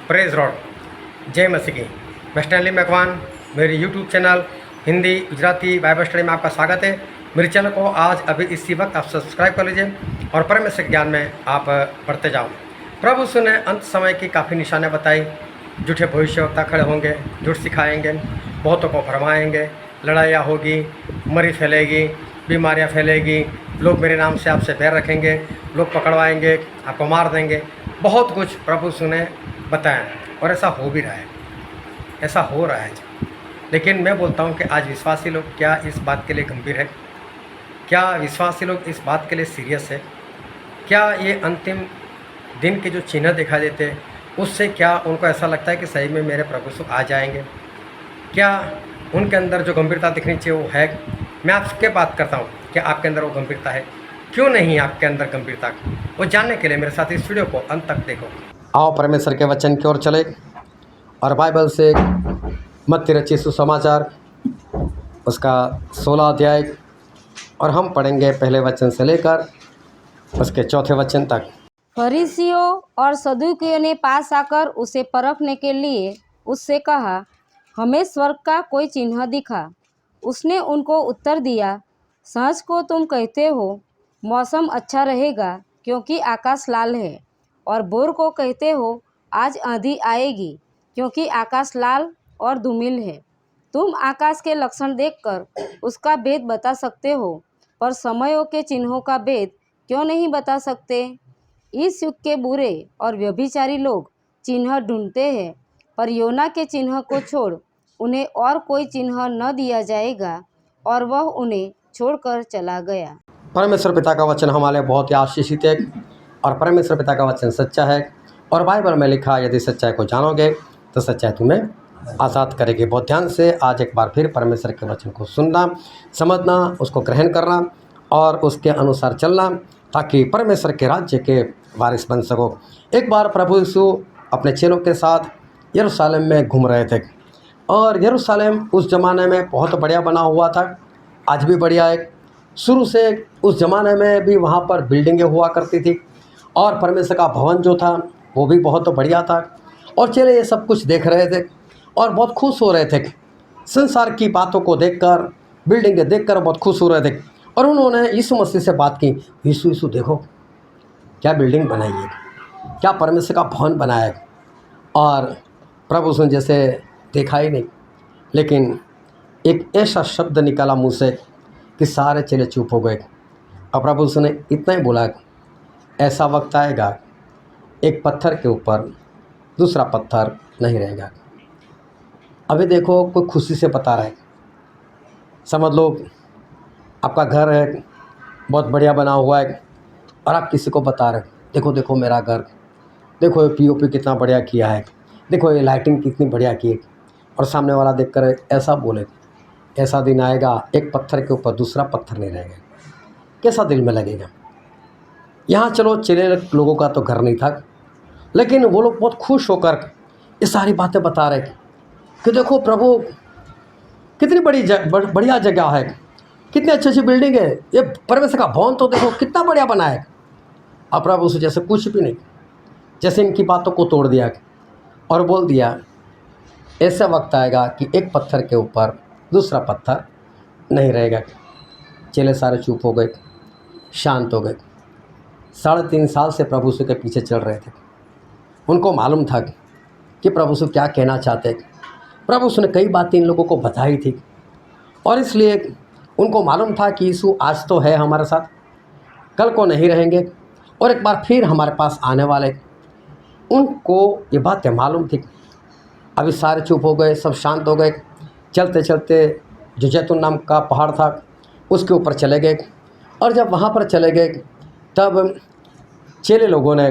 Praise rod जय मसीह की। मैं स्टैनली मैकवान, मेरी YouTube channel Hindi Gujarati Bible study में आपका स्वागत है। मेरे चैनल को आज अभी इसी वक्त आप सब्सक्राइब कर लीजिए और परमेश्वर के ज्ञान में आप बढ़ते जाओ। प्रभु यीशु ने अंत समय की काफ़ी निशानियाँ बताई। झूठे भविष्यवक्ता खड़े होंगे, झूठ सिखाएंगे, बहुतों को भरमाएंगे, लड़ाइयाँ होगी, मरी फैलेगी, बीमारियाँ फैलेगी, लोग मेरे नाम से आपसे बैर रखेंगे, लोग पकड़वाएंगे, आपको मार देंगे। बहुत कुछ प्रभु यीशु ने बताया और ऐसा हो भी रहा है, ऐसा हो रहा है। लेकिन मैं बोलता हूँ कि आज विश्वासी लोग क्या इस बात के लिए गंभीर है? क्या विश्वासी लोग इस बात के लिए सीरियस है? क्या ये अंतिम दिन के जो चिन्ह दिखाई देते हैं उससे क्या उनको ऐसा लगता है कि सही में मेरे प्रभु यीशु आ जाएंगे? क्या उनके अंदर जो गंभीरता दिखनी चाहिए वो है? मैं आपसे बात करता हूँ कि आपके अंदर वो गंभीरता है। क्यों नहीं आपके अंदर गंभीरता? वो जानने के लिए मेरे साथ इस वीडियो को अंत तक देखो। आओ परमेश्वर के वचन की ओर चले और बाइबल से मत्ती रचित सुसमाचार उसका 16 अध्याय और हम पढ़ेंगे पहले वचन से लेकर उसके चौथे वचन तक। फरीसियों और सदूकियों ने पास आकर उसे परखने के लिए उससे कहा, हमें स्वर्ग का कोई चिन्ह दिखा। उसने उनको उत्तर दिया, सच को तुम कहते हो मौसम अच्छा रहेगा क्योंकि आकाश लाल है, और बोर को कहते हो आज आंधी आएगी क्योंकि आकाश लाल और धूमिल है। तुम आकाश के लक्षण देखकर उसका भेद बता सकते हो, पर समयों के चिन्हों का भेद क्यों नहीं बता सकते? इस युग के बुरे और व्यभिचारी लोग चिन्ह ढूंढते हैं, पर योना के चिन्ह को छोड़ उन्हें और कोई चिन्ह न दिया जाएगा, और वह उन्हें छोड़कर चला गया। परमेश्वर पिता का वचन हमारे बहुत ही आशीषित है और परमेश्वर पिता का वचन सच्चा है और बाइबल में लिखा, यदि सच्चाई को जानोगे तो सच्चाई तुम्हें आज़ाद करेगी। बहुत ध्यान से आज एक बार फिर परमेश्वर के वचन को सुनना, समझना, उसको ग्रहण करना और उसके अनुसार चलना, ताकि परमेश्वर के राज्य के वारिस बन सको। एक बार प्रभु यीशु अपने चेलों के साथ यरूशलेम में घूम रहे थे और यरूशलेम उस ज़माने में बहुत बढ़िया बना हुआ था, आज भी बढ़िया है। शुरू से उस ज़माने में भी वहाँ पर बिल्डिंगें हुआ करती थी और परमेश्वर का भवन जो था वो भी बहुत बढ़िया था और चेले ये सब कुछ देख रहे थे और बहुत खुश हो रहे थे। संसार की बातों को देखकर, बिल्डिंगें देखकर बहुत खुश हो रहे थे और उन्होंने यीशु मसीह से बात की, यीशु यीशु देखो क्या बिल्डिंग बनाई है, क्या परमेश्वर का भवन बनाया है। और प्रभु उसने जैसे देखा ही नहीं, लेकिन एक ऐसा शब्द निकाला मुँह से कि सारे चेले चुप हो गए। और प्रभु उसने इतना ही बोला, ऐसा वक्त आएगा एक पत्थर के ऊपर दूसरा पत्थर नहीं रहेगा। अभी देखो कोई खुशी से बता रहा है, समझ लो आपका घर है बहुत बढ़िया बना हुआ है और आप किसी को बता रहे, देखो देखो मेरा घर, देखो ये पीओपी कितना बढ़िया किया है, देखो ये लाइटिंग कितनी बढ़िया की है। और सामने वाला देखकर ऐसा बोले, ऐसा दिन आएगा एक पत्थर के ऊपर दूसरा पत्थर नहीं रहेगा। कैसा दिल में लगेगा? यहाँ चलो चेले लोगों का तो घर नहीं था, लेकिन वो लोग बहुत खुश होकर ये सारी बातें बता रहे कि देखो प्रभु कितनी बढ़िया जगह है, कितनी अच्छी अच्छी बिल्डिंग है, ये परमेश्वर का भवन तो देखो कितना बढ़िया बना है। अब प्रभु से जैसे कुछ भी नहीं, जैसे इनकी बातों को तोड़ दिया और बोल दिया, ऐसा वक्त आएगा कि एक पत्थर के ऊपर दूसरा पत्थर नहीं रहेगा। चेले सारे चुप हो गए, शांत हो गए। 3.5 साल से प्रभु यीशु के पीछे चल रहे थे। उनको मालूम था कि प्रभु यीशु क्या कहना चाहते। प्रभु यीशु ने कई बातें इन लोगों को बताई थी और इसलिए उनको मालूम था कि यीशु आज तो है हमारे साथ, कल को नहीं रहेंगे और एक बार फिर हमारे पास आने वाले। उनको ये बातें मालूम थी। अभी सारे चुप हो गए, सब शांत हो गए। चलते चलते जो जैतून नाम का पहाड़ था उसके ऊपर चले गए और जब वहाँ पर चले गए तब चेले लोगों ने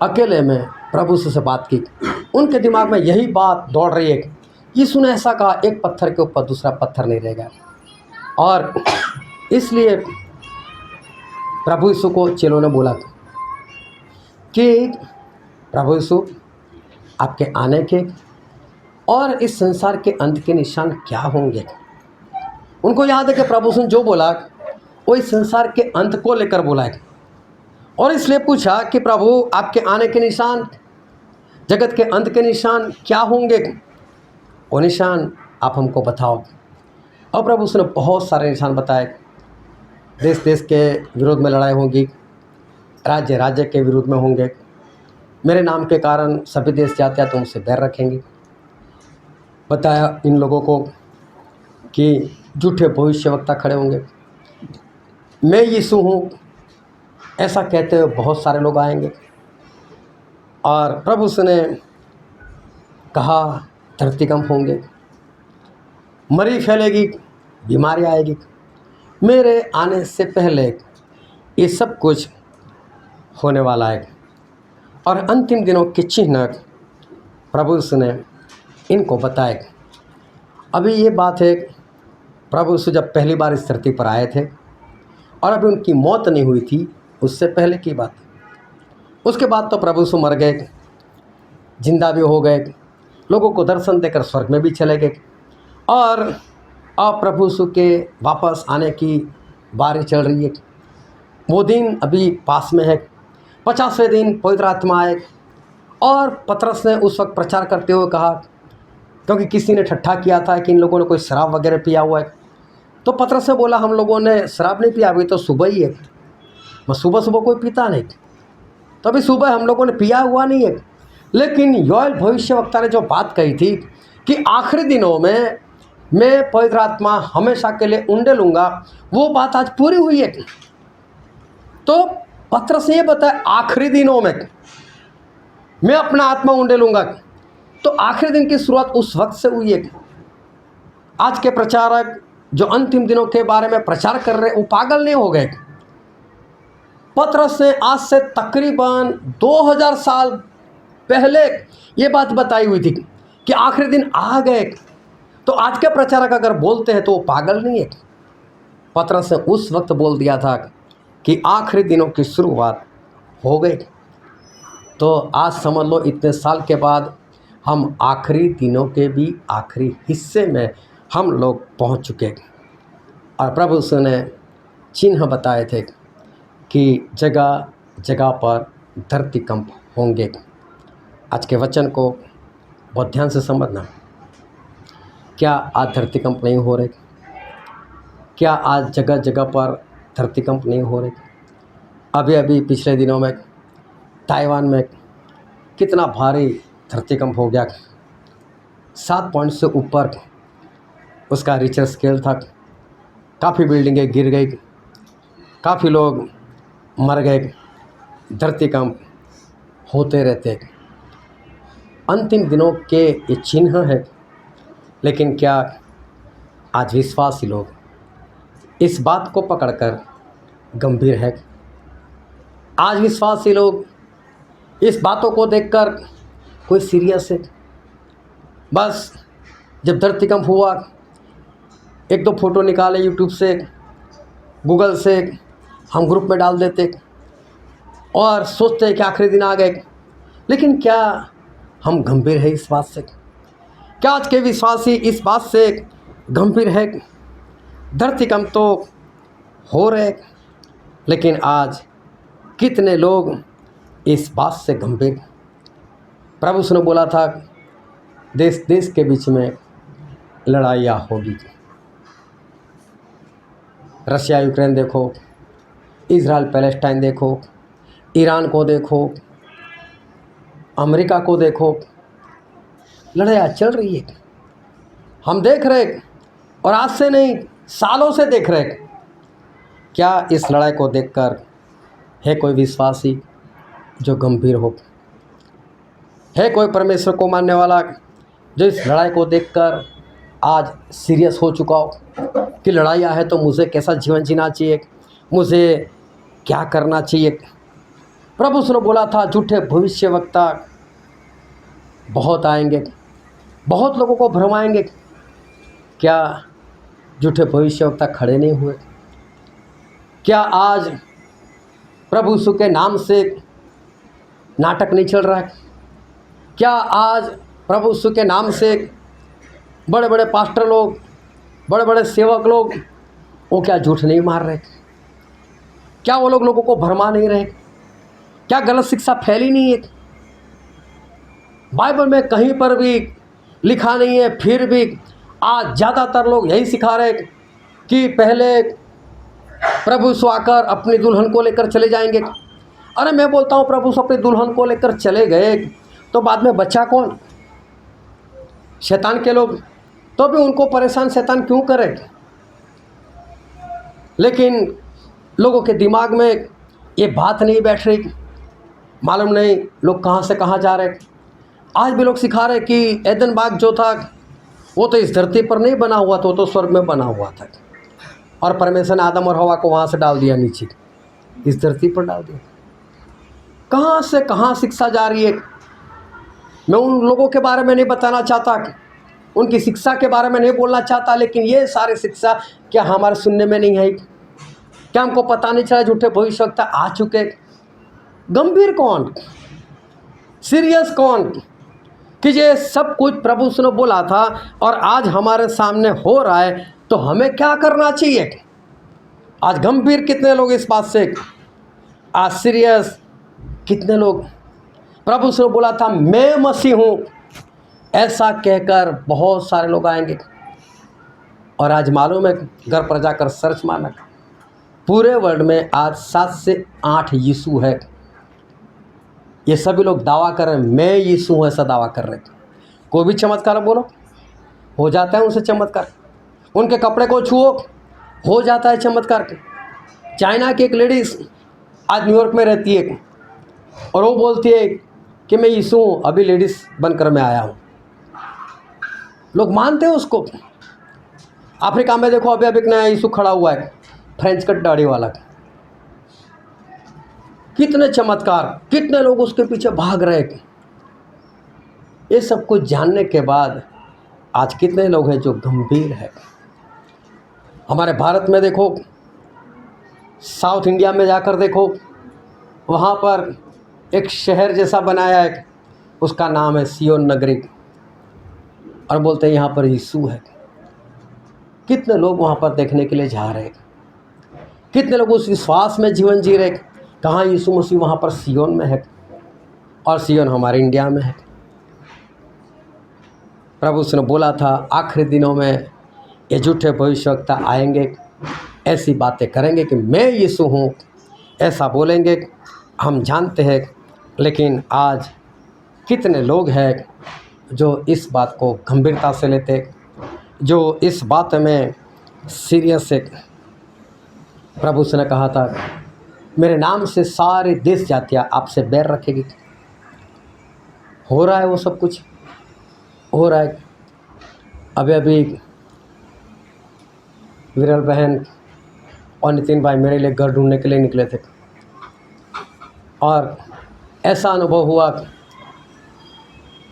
अकेले में प्रभु यीशु से बात की। उनके दिमाग में यही बात दौड़ रही है, यीशु ने ऐसा कहा एक पत्थर के ऊपर दूसरा पत्थर नहीं रहेगा। और इसलिए प्रभु यीशु को चेलों ने बोला कि प्रभु यीशु आपके आने के और इस संसार के अंत के निशान क्या होंगे? उनको याद है कि प्रभु यीशु ने जो बोला वो इस संसार के अंत को लेकर बोला है और इसलिए पूछा कि प्रभु आपके आने के निशान जगत के अंत के निशान क्या होंगे, वो निशान आप हमको बताओ। और प्रभु उसने बहुत सारे निशान बताए। देश देश के विरोध में लड़ाई होगी, राज्य राज्य के विरोध में होंगे, मेरे नाम के कारण सभी देश जाते हैं तो उनसे बैर रखेंगे। बताया इन लोगों को कि झूठे भविष्यवक्ता खड़े होंगे, मैं यीशु हूँ ऐसा कहते हुए बहुत सारे लोग आएंगे। और प्रभु उसने कहा धरतीकंप होंगे, मरी फैलेगी, बीमारी आएगी। मेरे आने से पहले ये सब कुछ होने वाला है। और अंतिम दिनों के चिन्ह प्रभु उसने इनको बताए। अभी ये बात है, प्रभु यीशु जब पहली बार इस धरती पर आए थे और अभी उनकी मौत नहीं हुई थी, उससे पहले की बात। उसके बाद तो प्रभु यीशु मर गए, जिंदा भी हो गए, लोगों को दर्शन देकर स्वर्ग में भी चले गए। और अब प्रभु यीशु के वापस आने की बारी चल रही है। वो दिन अभी पास में है। 50वें दिन पवित्र आत्मा आए और पतरस ने उस वक्त प्रचार करते हुए कहा, क्योंकि किसी ने ठट्ठा किया था कि इन लोगों ने कोई शराब वगैरह पिया हुआ है। तो पतरस ने बोला, हम लोगों ने शराब नहीं पिया, अभी तो सुबह ही है, मैं सुबह सुबह कोई पीता नहीं, तो अभी सुबह हम लोगों ने पिया हुआ नहीं है। लेकिन योएल भविष्यवक्ता ने जो बात कही थी कि आखिरी दिनों में मैं पवित्र आत्मा हमेशा के लिए उंडे लूँगा, वो बात आज पूरी हुई है। तो पतरस ने ये बताया आखिरी दिनों में मैं अपना आत्मा उंडे लूँगा। तो आखिरी दिन की शुरुआत उस वक्त से हुई है। आज के प्रचारक जो अंतिम दिनों के बारे में प्रचार कर रहे, वो पागल नहीं हो गए। पतरस ने आज से तकरीबन 2000 साल पहले ये बात बताई हुई थी कि आखिरी दिन आ गए। तो आज के प्रचारक अगर बोलते हैं तो वो पागल नहीं है। पतरस ने उस वक्त बोल दिया था कि आखिरी दिनों की शुरुआत हो गई। तो आज समझ लो इतने साल के बाद हम आखिरी दिनों के भी आखिरी हिस्से में हम लोग पहुंच चुके। और प्रभु ने चिन्ह बताए थे कि जगह जगह पर धरती कंप होंगे। आज के वचन को बहुत ध्यान से समझना। क्या आज धरती कंप नहीं हो रहे? क्या आज जगह जगह पर धरती कंप नहीं हो रहे? अभी अभी पिछले दिनों में ताइवान में कितना भारी धरती कंप हो गया। 7 पॉइंट से ऊपर उसका रिक्टर स्केल था। काफ़ी बिल्डिंगें गिर गई, काफ़ी लोग मर गए। धरती कंप होते रहते। अंतिम दिनों के ये चिन्ह है। लेकिन क्या आज विश्वासी लोग इस बात को पकड़कर गंभीर है? आज विश्वासी लोग इस बातों को देखकर कोई सीरियस है? बस जब धरती कंप हुआ, 1-2 फोटो निकाले यूट्यूब से, गूगल से, हम ग्रुप में डाल देते और सोचते कि आखिरी दिन आ गए। लेकिन क्या हम गंभीर है इस बात से? क्या आज के विश्वासी इस बात से गंभीर है? धरती कंप तो हो रहे, लेकिन आज कितने लोग इस बात से गंभीर? प्रभु ने बोला था देश देश के बीच में लड़ाइयाँ होगी। रशिया यूक्रेन देखो, इजराइल पैलेस्टाइन देखो, ईरान को देखो, अमेरिका को देखो, लड़ाइयाँ चल रही है। हम देख रहे और आज से नहीं सालों से देख रहे। क्या इस लड़ाई को देखकर है कोई विश्वासी जो गंभीर हो? है कोई परमेश्वर को मानने वाला जो इस लड़ाई को देखकर आज सीरियस हो चुका हो कि लड़ाइयाँ है तो मुझे कैसा जीवन जीना चाहिए, मुझे क्या करना चाहिए? प्रभु ने बोला था झूठे भविष्यवक्ता बहुत आएंगे, बहुत लोगों को भरमाएंगे। क्या झूठे भविष्यवक्ता खड़े नहीं हुए? क्या आज प्रभु यीशु के नाम से नाटक नहीं चल रहा है? क्या आज प्रभु यीशु के नाम से बड़े बड़े पास्टर लोग, बड़े बड़े सेवक लोग, वो क्या झूठ नहीं मार रहे? क्या वो लोगों को भरमा नहीं रहे? क्या गलत शिक्षा फैली नहीं है? बाइबल में कहीं पर भी लिखा नहीं है, फिर भी आज ज़्यादातर लोग यही सिखा रहे कि पहले प्रभु यीशु आकर अपनी दुल्हन को लेकर चले जाएंगे। अरे मैं बोलता हूँ, प्रभु यीशु अपनी दुल्हन को लेकर चले गए तो बाद में बच्चा कौन? शैतान के लोग। तो भी उनको परेशान शैतान क्यों करे? लेकिन लोगों के दिमाग में ये बात नहीं बैठ रही, मालूम नहीं लोग कहाँ से कहाँ जा रहे। आज भी लोग सिखा रहे कि एदन बाग जो था वो तो इस धरती पर नहीं बना हुआ था, वो तो स्वर्ग में बना हुआ था, और परमेश्वर ने आदम और हवा को वहाँ से डाल दिया, नीचे इस धरती पर डाल दिया। कहाँ से कहाँ शिक्षा जा रही है। मैं उन लोगों के बारे में नहीं बताना चाहता, उनकी शिक्षा के बारे में नहीं बोलना चाहता, लेकिन ये सारी शिक्षा क्या हमारे सुनने में नहीं है? क्या हमको पता नहीं चला झूठे भविष्यवक्ता आ चुके? गंभीर कौन, सीरियस कौन कि ये सब कुछ प्रभु ने बोला था और आज हमारे सामने हो रहा है, तो हमें क्या करना चाहिए? आज गंभीर कितने लोग इस बात से, आज सीरियस कितने लोग। प्रभु ने बोला था मैं मसीह हूँ, ऐसा कहकर बहुत सारे लोग आएंगे। और आज मालूम है, घर पर जाकर सर्च मारना, पूरे वर्ल्ड में आज 7 से 8 यीशु है। ये सभी लोग दावा कर रहे हैं मैं यीशु हूँ, ऐसा दावा कर रहे हैं। कोई भी चमत्कार बोलो, हो जाता है उनसे चमत्कार। उनके कपड़े को छुओ, हो जाता है चमत्कार। चाइना की एक लेडीज़ आज न्यूयॉर्क में रहती है और वो बोलती है कि मैं यीशु हूँ, अभी लेडीज़ बनकर मैं आया हूँ। लोग मानते हैं उसको। अफ्रीका में देखो, अभी अभी एक नया यीशु खड़ा हुआ है, फ्रेंच कट दाढ़ी वाला। कितने चमत्कार, कितने लोग उसके पीछे भाग रहे हैं। ये सब कुछ जानने के बाद आज कितने लोग हैं जो गंभीर है। हमारे भारत में देखो, साउथ इंडिया में जाकर देखो, वहाँ पर एक शहर जैसा बनाया है, उसका नाम है सियोन नगरी, और बोलते हैं यहाँ पर यीशु है। कितने लोग वहाँ पर देखने के लिए जा रहे हैं, कितने लोग उस विश्वास में जीवन जी रहे। कहाँ यीशु मसीह वहाँ पर सियोन में है, और सियोन हमारे इंडिया में है। प्रभु उसने बोला था आखिरी दिनों में ये झूठे भविष्यवक्ता आएंगे, ऐसी बातें करेंगे कि मैं यीशु हूँ, ऐसा बोलेंगे। हम जानते हैं, लेकिन आज कितने लोग हैं जो इस बात को गंभीरता से लेते, जो इस बात में सीरियस है। प्रभु उसने कहा था मेरे नाम से सारे देश जातियाँ आपसे बैर रखेगी। हो रहा है वो सब कुछ, हो रहा है। अभी अभी विरल बहन और नितिन भाई मेरे लिए घर ढूंढने के लिए निकले थे, और ऐसा अनुभव हुआ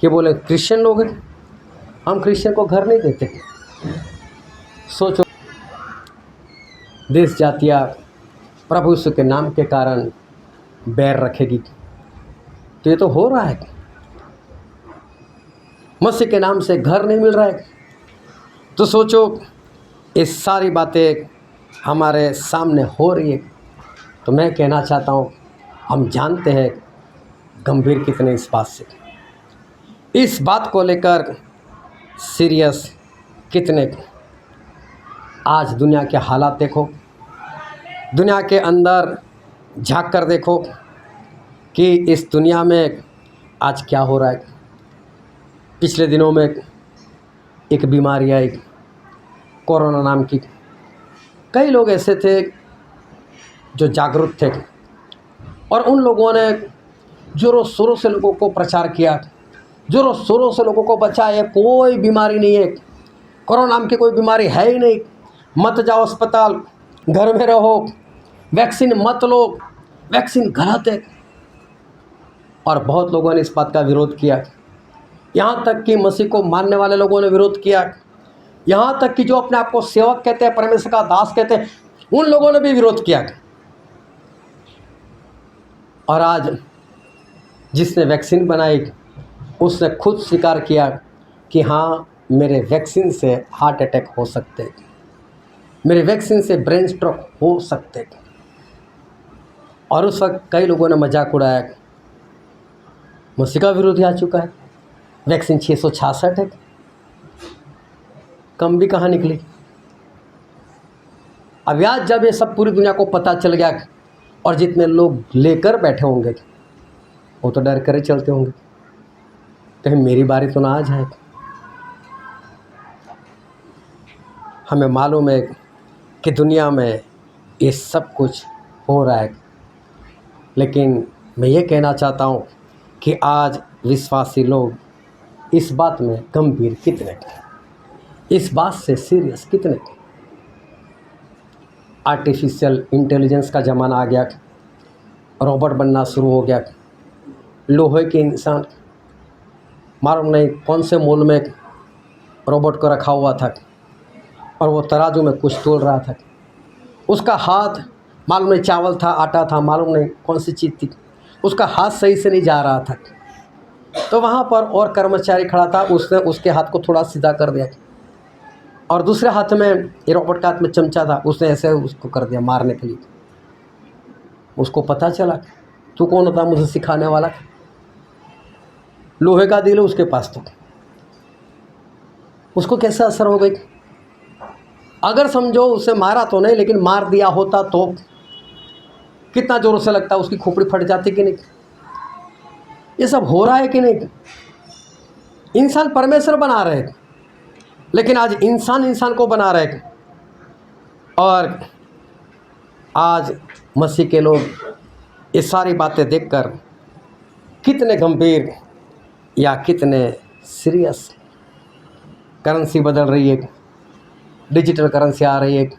कि बोले क्रिश्चियन लोग हैं, हम क्रिश्चियन को घर नहीं देते। सोचो, देश जातियाँ प्रभु यीशु के नाम के कारण बैर रखेगी, तो ये तो हो रहा है। मसीह के नाम से घर नहीं मिल रहा है, तो सोचो ये सारी बातें हमारे सामने हो रही है। तो मैं कहना चाहता हूँ, हम जानते हैं गंभीर कितने इस बात से, इस बात को लेकर सीरियस कितने। आज दुनिया के हालात देखो, दुनिया के अंदर झांक कर देखो कि इस दुनिया में आज क्या हो रहा है। पिछले दिनों में एक बीमारी आई, कोरोना नाम की। कई लोग ऐसे थे जो जागरूक थे, और उन लोगों ने जोरों शोरों से लोगों को प्रचार किया, जोरों शोरों से लोगों को बचाया। कोई बीमारी नहीं है, कोरोना नाम की कोई बीमारी है ही नहीं, मत जाओ अस्पताल, घर में रहो, वैक्सीन मत लो, वैक्सीन गलत है। और बहुत लोगों ने इस बात का विरोध किया, यहाँ तक कि मसीह को मानने वाले लोगों ने विरोध किया, यहाँ तक कि जो अपने आप को सेवक कहते हैं, परमेश्वर का दास कहते हैं, उन लोगों ने भी विरोध किया। और आज जिसने वैक्सीन बनाई उसने खुद स्वीकार किया कि हाँ मेरे वैक्सीन से हार्ट अटैक हो सकते हैं, मेरे वैक्सीन से ब्रेन स्ट्रोक हो सकते हैं। और उस वक्त कई लोगों ने मजाक उड़ाया, मसीह का विरोधी आ चुका है, वैक्सीन 666 है, कम भी कहाँ निकली। अब आज जब ये सब पूरी दुनिया को पता चल गया और जितने लोग लेकर बैठे होंगे वो तो डर कर ही चलते होंगे, कहीं मेरी बारी तो ना आ जाए। हमें मालूम है कि दुनिया में ये सब कुछ हो रहा है, लेकिन मैं ये कहना चाहता हूँ कि आज विश्वासी लोग इस बात में गंभीर कितने, इस बात से सीरियस कितने। आर्टिफिशियल इंटेलिजेंस का ज़माना आ गया, रोबोट बनना शुरू हो गया, लोहे के इंसान, मालूम नहीं कौन से मॉल में रोबोट को रखा हुआ था और वो तराजू में कुछ तोल रहा था, उसका हाथ मालूम नहीं चावल था, आटा था, मालूम नहीं कौन सी चीज़ थी, उसका हाथ सही से नहीं जा रहा था। तो वहाँ पर और कर्मचारी खड़ा था, उसने उसके हाथ को थोड़ा सीधा कर दिया और दूसरे हाथ में, ये रोबोट का हाथ में चमचा था, उसने ऐसे उसको कर दिया मारने के लिए। उसको पता चला तू कौन होता मुझे सिखाने वाला, लोहे का दिल है उसके पास। तो उसको कैसा असर हो गई, अगर समझो उसे मारा तो नहीं, लेकिन मार दिया होता तो कितना जोरों से लगता, उसकी खोपड़ी फट जाती कि नहीं। ये सब हो रहा है कि नहीं। इंसान परमेश्वर बना रहे, लेकिन आज इंसान इंसान को बना रहे। और आज मसीह के लोग ये सारी बातें देखकर कितने गंभीर या कितने सीरियस। करेंसी बदल रही है, डिजिटल करेंसी आ रही है,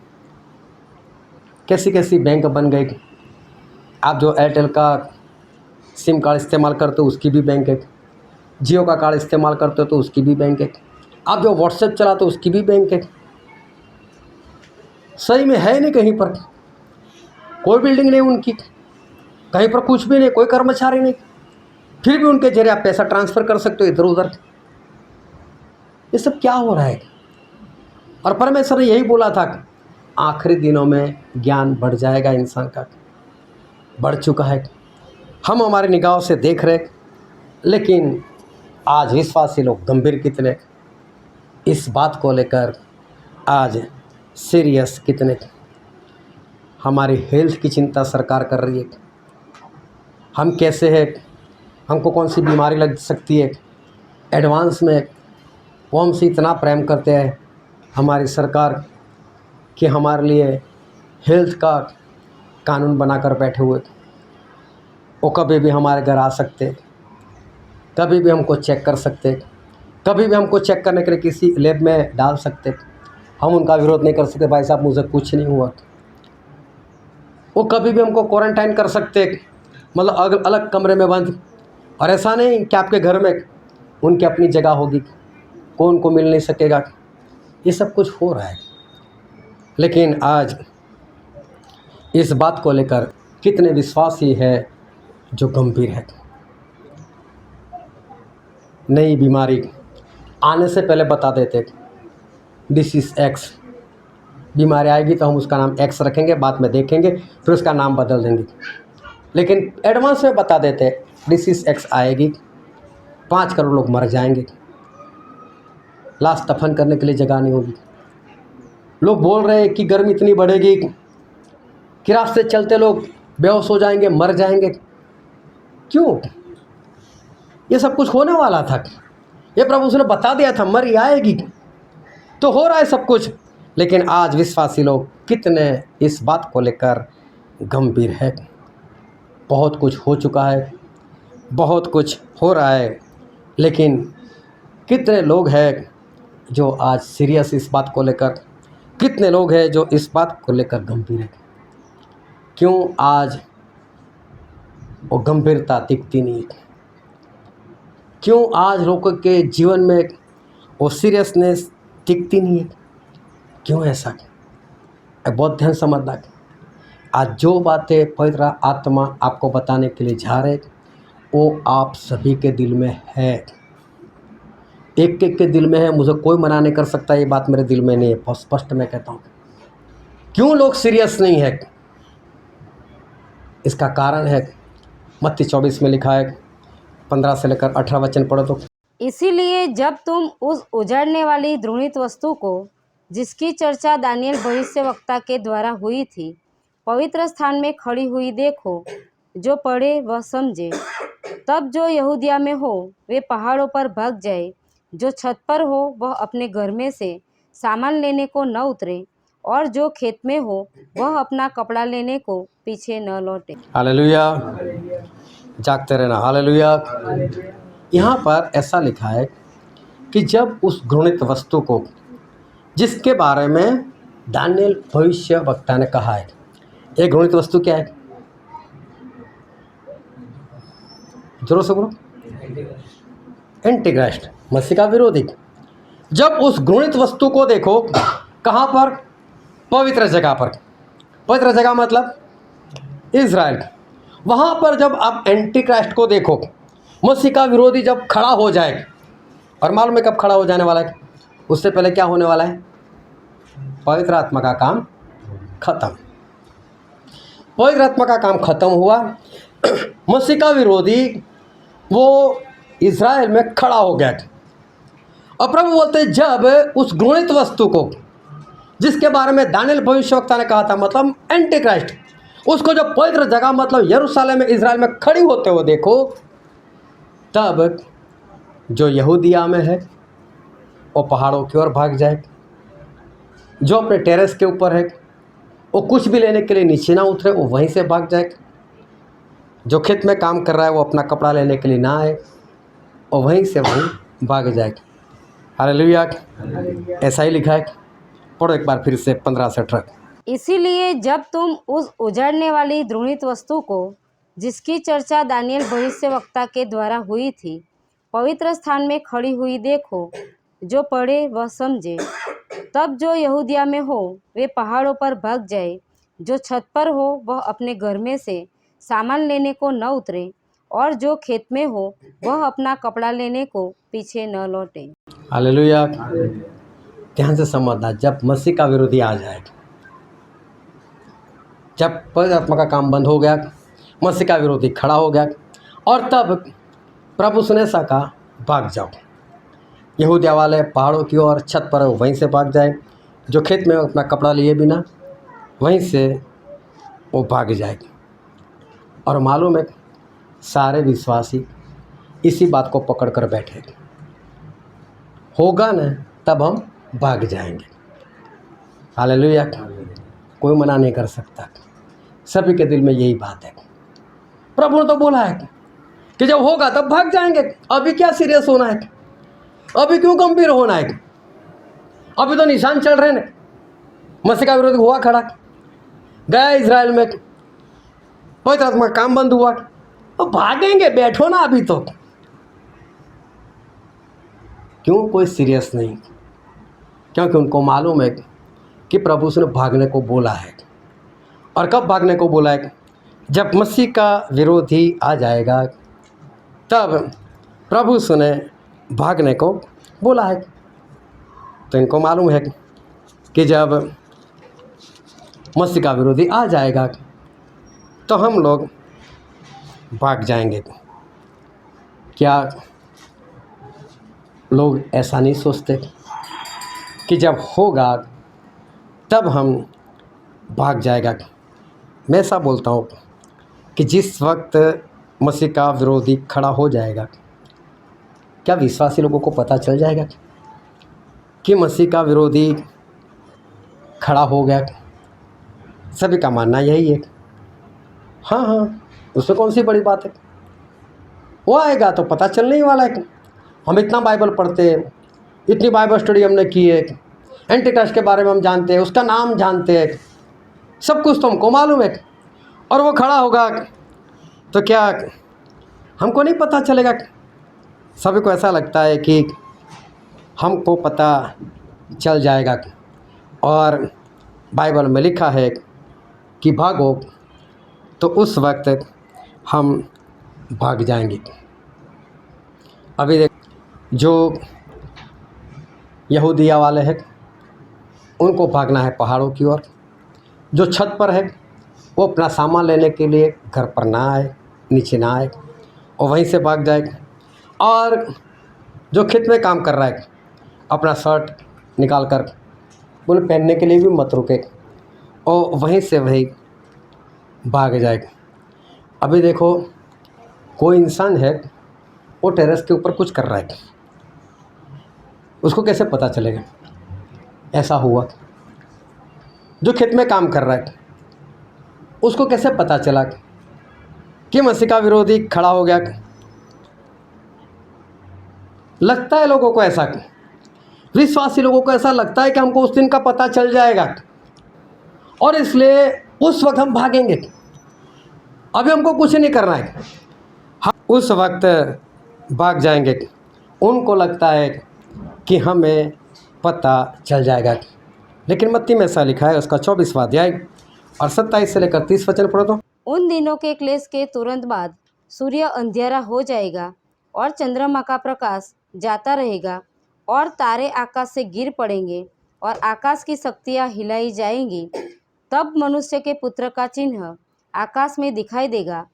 कैसी कैसी बैंक बन गई। आप जो एयरटेल का सिम कार्ड इस्तेमाल करते हो उसकी भी बैंक है, जियो का कार्ड इस्तेमाल करते हो तो उसकी भी बैंक है, आप जो व्हाट्सएप चलाते हो उसकी भी बैंक है। सही में है नहीं, कहीं पर कोई बिल्डिंग नहीं उनकी, कहीं पर कुछ भी नहीं, कोई कर्मचारी नहीं, फिर भी उनके जरिए आप पैसा ट्रांसफ़र कर सकते हो इधर उधर। ये सब क्या हो रहा है। और परमेश्वर ने यही बोला था, आखिरी दिनों में ज्ञान बढ़ जाएगा, इंसान का बढ़ चुका है, हम हमारी निगाहों से देख रहे। लेकिन आज विश्वासी लोग गंभीर कितने, इस बात को लेकर आज सीरियस कितने। हमारी हेल्थ की चिंता सरकार कर रही है, हम कैसे हैं, हमको कौन सी बीमारी लग सकती है, एडवांस में वो हमसे इतना प्रेम करते हैं हमारी सरकार कि हमारे लिए हेल्थ का कानून बनाकर बैठे हुए। वो कभी भी हमारे घर आ सकते, कभी भी हमको चेक कर सकते, कभी भी हमको चेक करने के लिए किसी लैब में डाल सकते। हम उनका विरोध नहीं कर सकते, भाई साहब मुझे कुछ नहीं हुआ। वो कभी भी हमको क्वारंटाइन कर सकते, मतलब अलग कमरे में बंद। और ऐसा नहीं कि आपके घर में उनकी अपनी जगह होगी, कोई उनको मिल नहीं सकेगा। ये सब कुछ हो रहा है, लेकिन आज इस बात को लेकर कितने विश्वासी है जो गंभीर है। नई बीमारी आने से पहले बता देते डिसीज़ एक्स, बीमारी आएगी तो हम उसका नाम एक्स रखेंगे, बाद में देखेंगे, फिर उसका नाम बदल देंगे। लेकिन एडवांस में बता देते डिसीज़ एक्स आएगी, 5 करोड़ लोग मर जाएंगे, लाश दफन करने के लिए जगह नहीं होगी। लोग बोल रहे हैं कि गर्मी इतनी बढ़ेगी कि रास्ते चलते लोग बेहोश हो जाएंगे, मर जाएंगे। क्यों? ये सब कुछ होने वाला था, ये प्रभु उसने बता दिया था, मर ही आएगी। तो हो रहा है सब कुछ, लेकिन आज विश्वासी लोग कितने इस बात को लेकर गंभीर है। बहुत कुछ हो चुका है, बहुत कुछ हो रहा है, लेकिन कितने लोग हैं जो आज सीरियस इस बात को लेकर, कितने लोग हैं जो इस बात को लेकर गंभीर है। क्यों आज वो गंभीरता दिखती नहीं है? क्यों आज लोगों के जीवन में वो सीरियसनेस दिखती नहीं है? क्यों ऐसा? बहुत ध्यान समझना। आज जो बातें पवित्र आत्मा आपको बताने के लिए जा रहे, वो आप सभी के दिल में है, एक एक के दिल में है। मुझे कोई मना नहीं कर सकता, ये बात मेरे दिल में नहीं है, बहुत स्पष्ट मैं कहता हूँ। क्यों लोग सीरियस नहीं है? इसका कारण है मत्ती 24 में लिखा है, 15 से लेकर 18 वचन पढ़ो तो। इसीलिए जब तुम उस उजड़ने वाली घृणित वस्तु को, जिसकी चर्चा दानियेल भविष्यवक्ता के द्वारा हुई थी, पवित्र स्थान में खड़ी हुई देखो, जो पढ़े वह समझे। तब जो यहूदिया में हो वे पहाड़ों पर भाग जाए, जो छत पर हो वह अपने घर में से सामान लेने को न उतरे, और जो खेत में हो वह अपना कपड़ा लेने को पीछे न लौटे। हालेलुया। जागते रहना। हालेलुया। यहाँ पर ऐसा लिखा है कि जब उस घृणित वस्तु को, जिसके बारे में दानियेल भविष्यवक्ता ने कहा है, ये घृणित वस्तु क्या है? जोरों से बोलो। एंटीक्राइस्ट, मसीह का विरोधी। जब उस घृणित वस्तु को देखो, कहाँ पर? पवित्र जगह पर। पवित्र जगह मतलब इज़राइल। वहाँ पर जब आप एंटीक्राइस्ट को देखो, मसीह का विरोधी जब खड़ा हो जाए, और मालूम है कब खड़ा हो जाने वाला है? उससे पहले क्या होने वाला है? पवित्र आत्मा का काम खत्म। पवित्र आत्मा का काम खत्म हुआ, मसीह का विरोधी वो इज़राइल में खड़ा हो गया। और प्रभु बोलते हैं जब उस घृणित वस्तु को, जिसके बारे में दानियेल भविष्यवक्ता ने कहा था, मतलब एंटीक्राइस्ट, उसको जब पवित्र जगह मतलब यरूशलेम में, इज़राइल में खड़ी होते हुए देखो, तब जो यहूदिया में है वो पहाड़ों की ओर भाग जाए, जो अपने टेरेस के ऊपर है वो कुछ भी लेने के लिए नीचे ना उतरे, वो वहीं से भाग जाए, जो खेत में काम कर रहा है वो अपना कपड़ा लेने के लिए ना आए, और वहीं से वहीं भाग जाए। हालेलुया। ऐसा ही लिखा है। पढ़ो एक बार फिर से 15 से 18। इसीलिए जब तुम उस उजड़ने वाली घृणित वस्तु को, जिसकी चर्चा दानियेल भविष्यवक्ता के द्वारा हुई थी, पवित्र स्थान में खड़ी हुई देखो, जो पढ़े वह समझे। तब जो यहूदिया में हो वे पहाड़ों पर भाग जाए, जो छत पर हो वह अपने घर में से सामान लेने को न उतरे, और जो खेत में हो वह अपना कपड़ा लेने को पीछे न लौटे। हालेलुया। ध्यान से समझना, जब मसीह का विरोधी आ जाए, जब पवित्र आत्मा का काम बंद हो गया, मसीह का विरोधी खड़ा हो गया, और तब प्रभु ने कहा भाग जाओ। यहूदिया वाले पहाड़ों की ओर छत पर वहीं से भाग जाए, जो खेत में अपना कपड़ा लिए बिना वहीं से वो भाग जाए। और मालूम है सारे विश्वासी इसी बात को पकड़ कर बैठे, होगा ना तब हम भाग जाएंगे। हालेलुया। कोई मना नहीं कर सकता, सभी के दिल में यही बात है। प्रभु ने तो बोला है कि जब होगा तब भाग जाएंगे। अभी क्या सीरियस होना है? अभी क्यों गंभीर होना है? अभी तो निशान चल रहे हैं। मसीह का विरोधी हुआ खड़ा, गया इज़राइल में, पवित्र आत्मा का काम बंद हुआ, तो भागेंगे। बैठो ना अभी तो। क्यों? कोई सीरियस नहीं, क्योंकि उनको मालूम है कि प्रभु ने भागने को बोला है। और कब भागने को बोला है? जब मसीह का विरोधी आ जाएगा, तब प्रभु ने भागने को बोला है। तो इनको मालूम है कि जब मसीह का विरोधी आ जाएगा तो हम लोग भाग जाएंगे। क्या लोग ऐसा नहीं सोचते कि जब होगा तब हम भाग जाएगा? मैं ऐसा बोलता हूँ कि जिस वक्त मसीह का विरोधी खड़ा हो जाएगा, क्या विश्वासी लोगों को पता चल जाएगा कि मसीह का विरोधी खड़ा हो गया? सभी का मानना यही है। हाँ, उसमें कौन सी बड़ी बात है? वो आएगा तो पता चलने ही वाला है। हम इतना बाइबल पढ़ते हैं, इतनी बाइबल स्टडी हमने की है, एंटीक्राइस्ट के बारे में हम जानते हैं, उसका नाम जानते हैं, सब कुछ तो हमको मालूम है। और वो खड़ा होगा तो क्या हमको नहीं पता चलेगा? सभी को ऐसा लगता है कि हमको पता चल जाएगा, और बाइबल में लिखा है कि भागो, तो उस वक्त हम भाग जाएंगे। अभी देख, जो यहूदिया वाले हैं उनको भागना है पहाड़ों की ओर, जो छत पर है वो अपना सामान लेने के लिए घर पर ना आए, नीचे ना आए, और वहीं से भाग जाए। और जो खेत में काम कर रहा है अपना शर्ट निकाल कर बोले पहनने के लिए भी मत रुके और वहीं से वहीं भाग जाएगा। अभी देखो कोई इंसान है वो टेरेस के ऊपर कुछ कर रहा है, उसको कैसे पता चलेगा ऐसा हुआ? जो खेत में काम कर रहा है उसको कैसे पता चला कि मसीहा विरोधी खड़ा हो गया? लगता है लोगों को ऐसा, विश्वासी लोगों को ऐसा लगता है कि हमको उस दिन का पता चल जाएगा और इसलिए उस वक्त हम भागेंगे। अभी हमको कुछ नहीं करना है, हम उस वक्त भाग जाएंगे। उनको लगता है कि हमें पता चल जाएगा। लेकिन मत्ती में ऐसा लिखा है, उसका 24वां अध्याय और 27 से लेकर 30 वचन पढ़ो तो। उन दिनों के क्लेश के तुरंत बाद सूर्य अंधेरा हो जाएगा और चंद्रमा का प्रकाश जाता रहेगा और तारे आकाश से गिर पड़ेंगे और आकाश की शक्तियाँ हिलाई जाएंगी। तब मनुष्य के पुत्र का चिन्ह आकाश में दिखाई देगा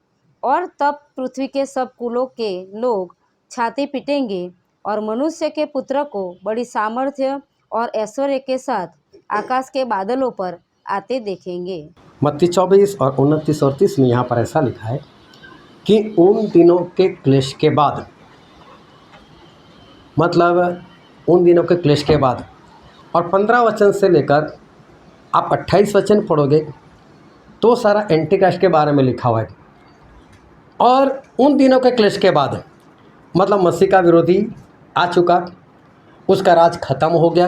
और तब पृथ्वी के सब कुलों के लोग छाती पीटेंगे और मनुष्य के पुत्र को बड़ी सामर्थ्य और ऐश्वर्य के साथ आकाश के बादलों पर आते देखेंगे। मत्ती 24 और 29 और 30 में यहाँ पर ऐसा लिखा है कि उन दिनों के क्लेश के बाद, मतलब उन दिनों के क्लेश के बाद, और 15 वचन से लेकर आप 28 वचन पढ़ोगे तो सारा एंटीक्राइस्ट के बारे में लिखा हुआ है। और उन दिनों के क्लेश के बाद मतलब मसीह का विरोधी आ चुका, उसका राज खत्म हो गया,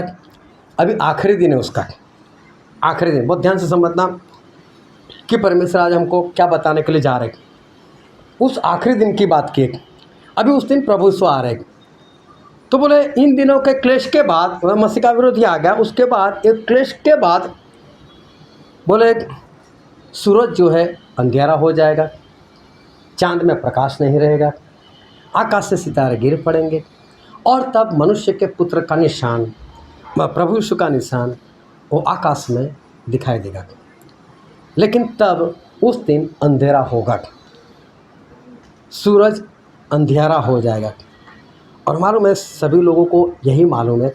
अभी आखिरी दिन है उसका, आखिरी दिन। बहुत ध्यान से समझना कि परमेश्वर आज हमको क्या बताने के लिए जा रहे हैं। उस आखिरी दिन की बात की, अभी उस दिन प्रभु यीशु आ रहे। तो बोले इन दिनों के क्लेश के बाद मसीह का विरोधी आ गया, उसके बाद एक क्लेश के बाद बोले सूरज जो है अंधेरा हो जाएगा, चांद में प्रकाश नहीं रहेगा, आकाश से सितारे गिर पड़ेंगे और तब मनुष्य के पुत्र का निशान, प्रभु यीशु का निशान वो आकाश में दिखाई देगा। लेकिन तब उस दिन अंधेरा होगा, सूरज अंधेरा हो जाएगा। और मालूम है सभी लोगों को यही मालूम है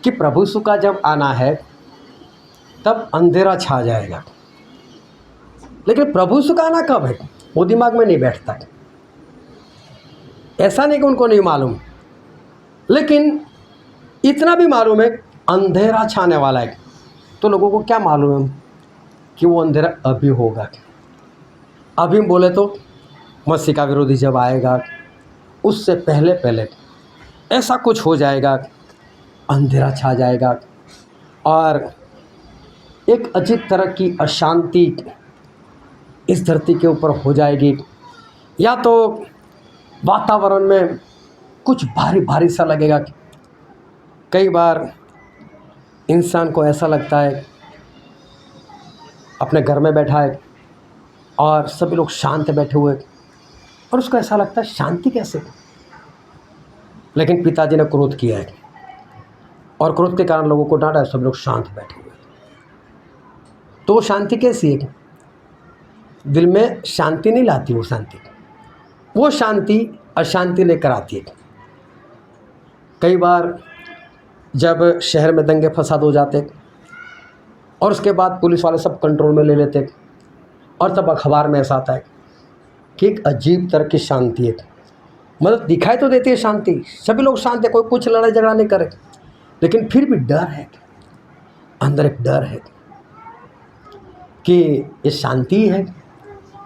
कि प्रभु यीशु का जब आना है तब अंधेरा छा जाएगा। लेकिन प्रभु यीशु का आना कब है वो दिमाग में नहीं बैठता। ऐसा नहीं कि उनको नहीं मालूम, लेकिन इतना भी मालूम है अंधेरा छाने वाला है। तो लोगों को क्या मालूम है कि वो अंधेरा अभी होगा। अभी बोले तो मसीह का विरोधी जब आएगा उससे पहले पहले ऐसा कुछ हो जाएगा, अंधेरा छा जाएगा और एक अजीब तरह की अशांति इस धरती के ऊपर हो जाएगी। या तो वातावरण में कुछ भारी भारी सा लगेगा। कई बार इंसान को ऐसा लगता है अपने घर में बैठा है और सभी लोग शांत बैठे हुए और उसको ऐसा लगता है शांति कैसे। लेकिन पिताजी ने क्रोध किया है और क्रोध के कारण लोगों को डांटा है, सब लोग शांत बैठे हुए। तो वो शांति कैसी है? दिल में शांति नहीं लाती वो शांति अशांति लेकर आती है। कई बार जब शहर में दंगे फसाद हो जाते और उसके बाद पुलिस वाले सब कंट्रोल में ले लेते और तब अखबार में ऐसा आता है कि एक अजीब तरह की शांति है, मतलब दिखाई तो देती है शांति, सभी लोग शांत है, कोई कुछ लड़ाई झगड़ा नहीं करे, लेकिन फिर भी डर है, अंदर एक डर है कि ये शांति है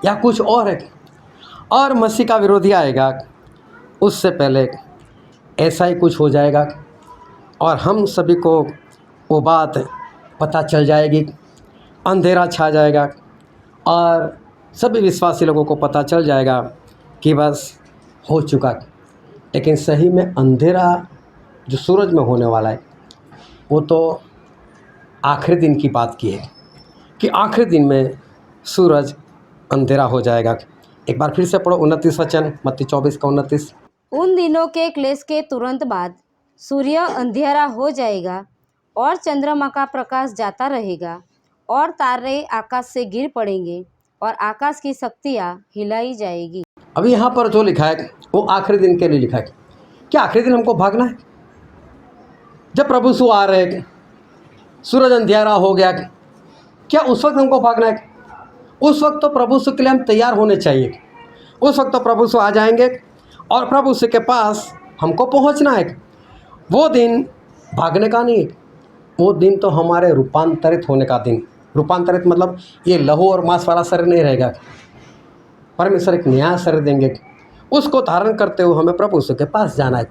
या कुछ और है। और मसीह का विरोधी आएगा उससे पहले ऐसा ही कुछ हो जाएगा और हम सभी को वो बात पता चल जाएगी, अंधेरा छा जाएगा और सभी विश्वासी लोगों को पता चल जाएगा कि बस हो चुका। लेकिन सही में अंधेरा जो सूरज में होने वाला है वो तो आखिरी दिन की बात की है कि आखिरी दिन में सूरज अंधेरा हो जाएगा। एक बार फिर से पढ़ो 29 वचन, मत्ती 24 का 29। उन दिनों के क्लेश के तुरंत बाद सूर्य अंधेरा हो जाएगा और चंद्रमा का प्रकाश जाता रहेगा और तारे आकाश से गिर पड़ेंगे और आकाश की शक्तियाँ हिलाई जाएगी। अभी यहाँ पर जो लिखा है वो आखिरी दिन के लिए लिखा है। क्या आखिरी दिन हमको भागना है? जब प्रभु यीशु आ रहे हैं, सूरज अंधियारा हो गया, क्या उस वक्त हमको भागना है? उस वक्त तो प्रभु यीशु के लिए हम तैयार होने चाहिए। उस वक्त तो प्रभु यीशु आ जाएंगे और प्रभु यीशु के पास हमको पहुंचना है। वो दिन भागने का नहीं, वो दिन तो हमारे रूपांतरित होने का दिन। रूपांतरित मतलब ये लहू और मांस वाला शरीर नहीं रहेगा। परमेश्वर एक नया शरीर देंगे, उसको धारण करते हुए हमें प्रभु यीशु के पास जाना है।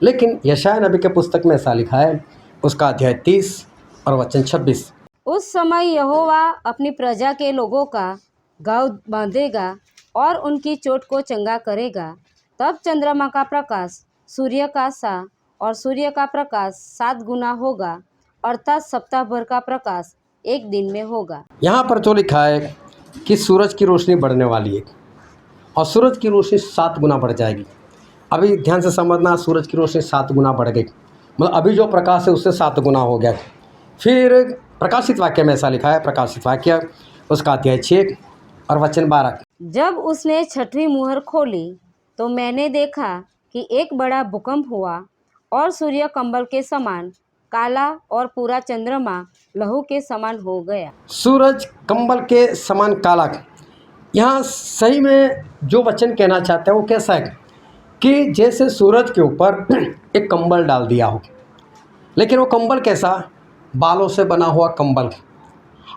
लेकिन यशायाह नबी के पुस्तक में ऐसा लिखा है, उसका अध्याय 30 और वचन 26। उस समय यहोवा अपनी प्रजा के लोगों का घाव बांधेगा और उनकी चोट को चंगा करेगा। तब चंद्रमा का प्रकाश सूर्य का सा और सूर्य का प्रकाश 7 गुना होगा, अर्थात सप्ताह भर का प्रकाश एक दिन में होगा। यहाँ पर जो लिखा है कि सूरज की रोशनी बढ़ने वाली है और सूरज की रोशनी 7 गुना बढ़ जाएगी। अभी ध्यान से समझना, सूरज की रोशनी 7 गुना बढ़ गई, मतलब अभी जो प्रकाश है उससे 7 गुना हो गया। फिर प्रकाशित वाक्य में ऐसा लिखा है, प्रकाशित वाक्य उसका अध्याय 6 और वचन 12। जब उसने 6वीं मुहर खोली तो मैंने देखा कि एक बड़ा भूकंप हुआ और सूर्य कंबल के समान काला और पूरा चंद्रमा लहू के समान हो गया। सूरज कंबल के समान काला, यहाँ सही में जो वचन कहना चाहते हैं वो कैसा है कि जैसे सूरज के ऊपर एक कंबल डाल दिया हो, लेकिन वो कंबल कैसा? बालों से बना हुआ कंबल,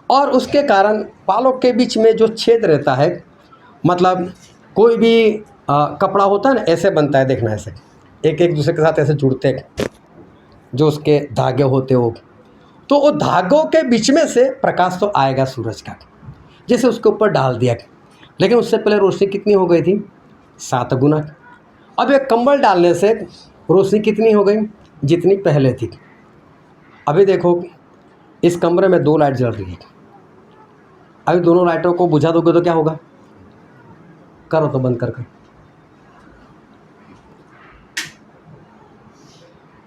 और उसके कारण बालों के बीच में जो छेद रहता है, मतलब कोई भी कपड़ा होता है ना, ऐसे बनता है, देखना ऐसे एक एक दूसरे के साथ ऐसे जुड़ते हैं, जो उसके धागे होते हो, तो वो धागों के बीच में से प्रकाश तो आएगा सूरज का, जैसे उसके ऊपर डाल दिया। लेकिन उससे पहले रोशनी कितनी हो गई थी? 7 गुना। अब एक कंबल डालने से रोशनी कितनी हो गई? जितनी पहले थी। अभी देखो, इस कमरे में 2 लाइट जल रही है, अभी दोनों लाइटों को बुझा दोगे तो क्या होगा? करो तो बंद करके।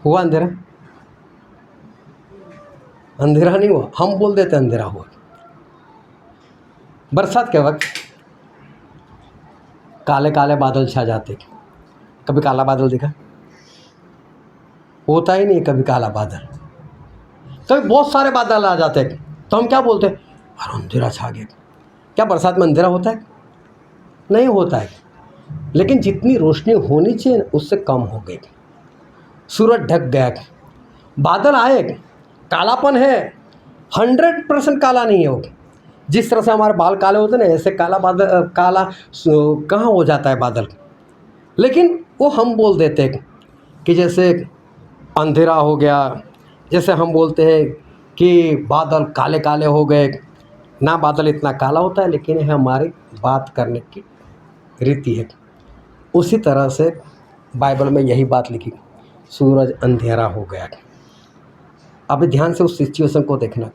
हुआ अंधेरा? अंधेरा नहीं हुआ, हम बोल देते अंधेरा हुआ। बरसात के वक्त काले काले बादल छा जाते, कभी काला बादल दिखा? होता ही नहीं कभी काला बादल। कभी बहुत सारे बादल आ जाते तो हम क्या बोलते? अरे अंधेरा छा गया। क्या बरसात में अंधेरा होता है? नहीं होता है। लेकिन जितनी रोशनी होनी चाहिए उससे कम हो गई। सूरज ढक गया, बादल आए, कालापन है, 100% काला नहीं है वो। जिस तरह से हमारे बाल काले होते हैं ना, ऐसे काला बादल काला कहाँ हो जाता है बादल। लेकिन वो हम बोल देते हैं कि जैसे अंधेरा हो गया, जैसे हम बोलते हैं कि बादल काले काले हो गए। ना बादल इतना काला होता है, लेकिन यह हमारी बात करने की रीति है। उसी तरह से बाइबल में यही बात लिखी, सूरज अंधेरा हो गया। अभी ध्यान से उस सिचुएशन को देखना।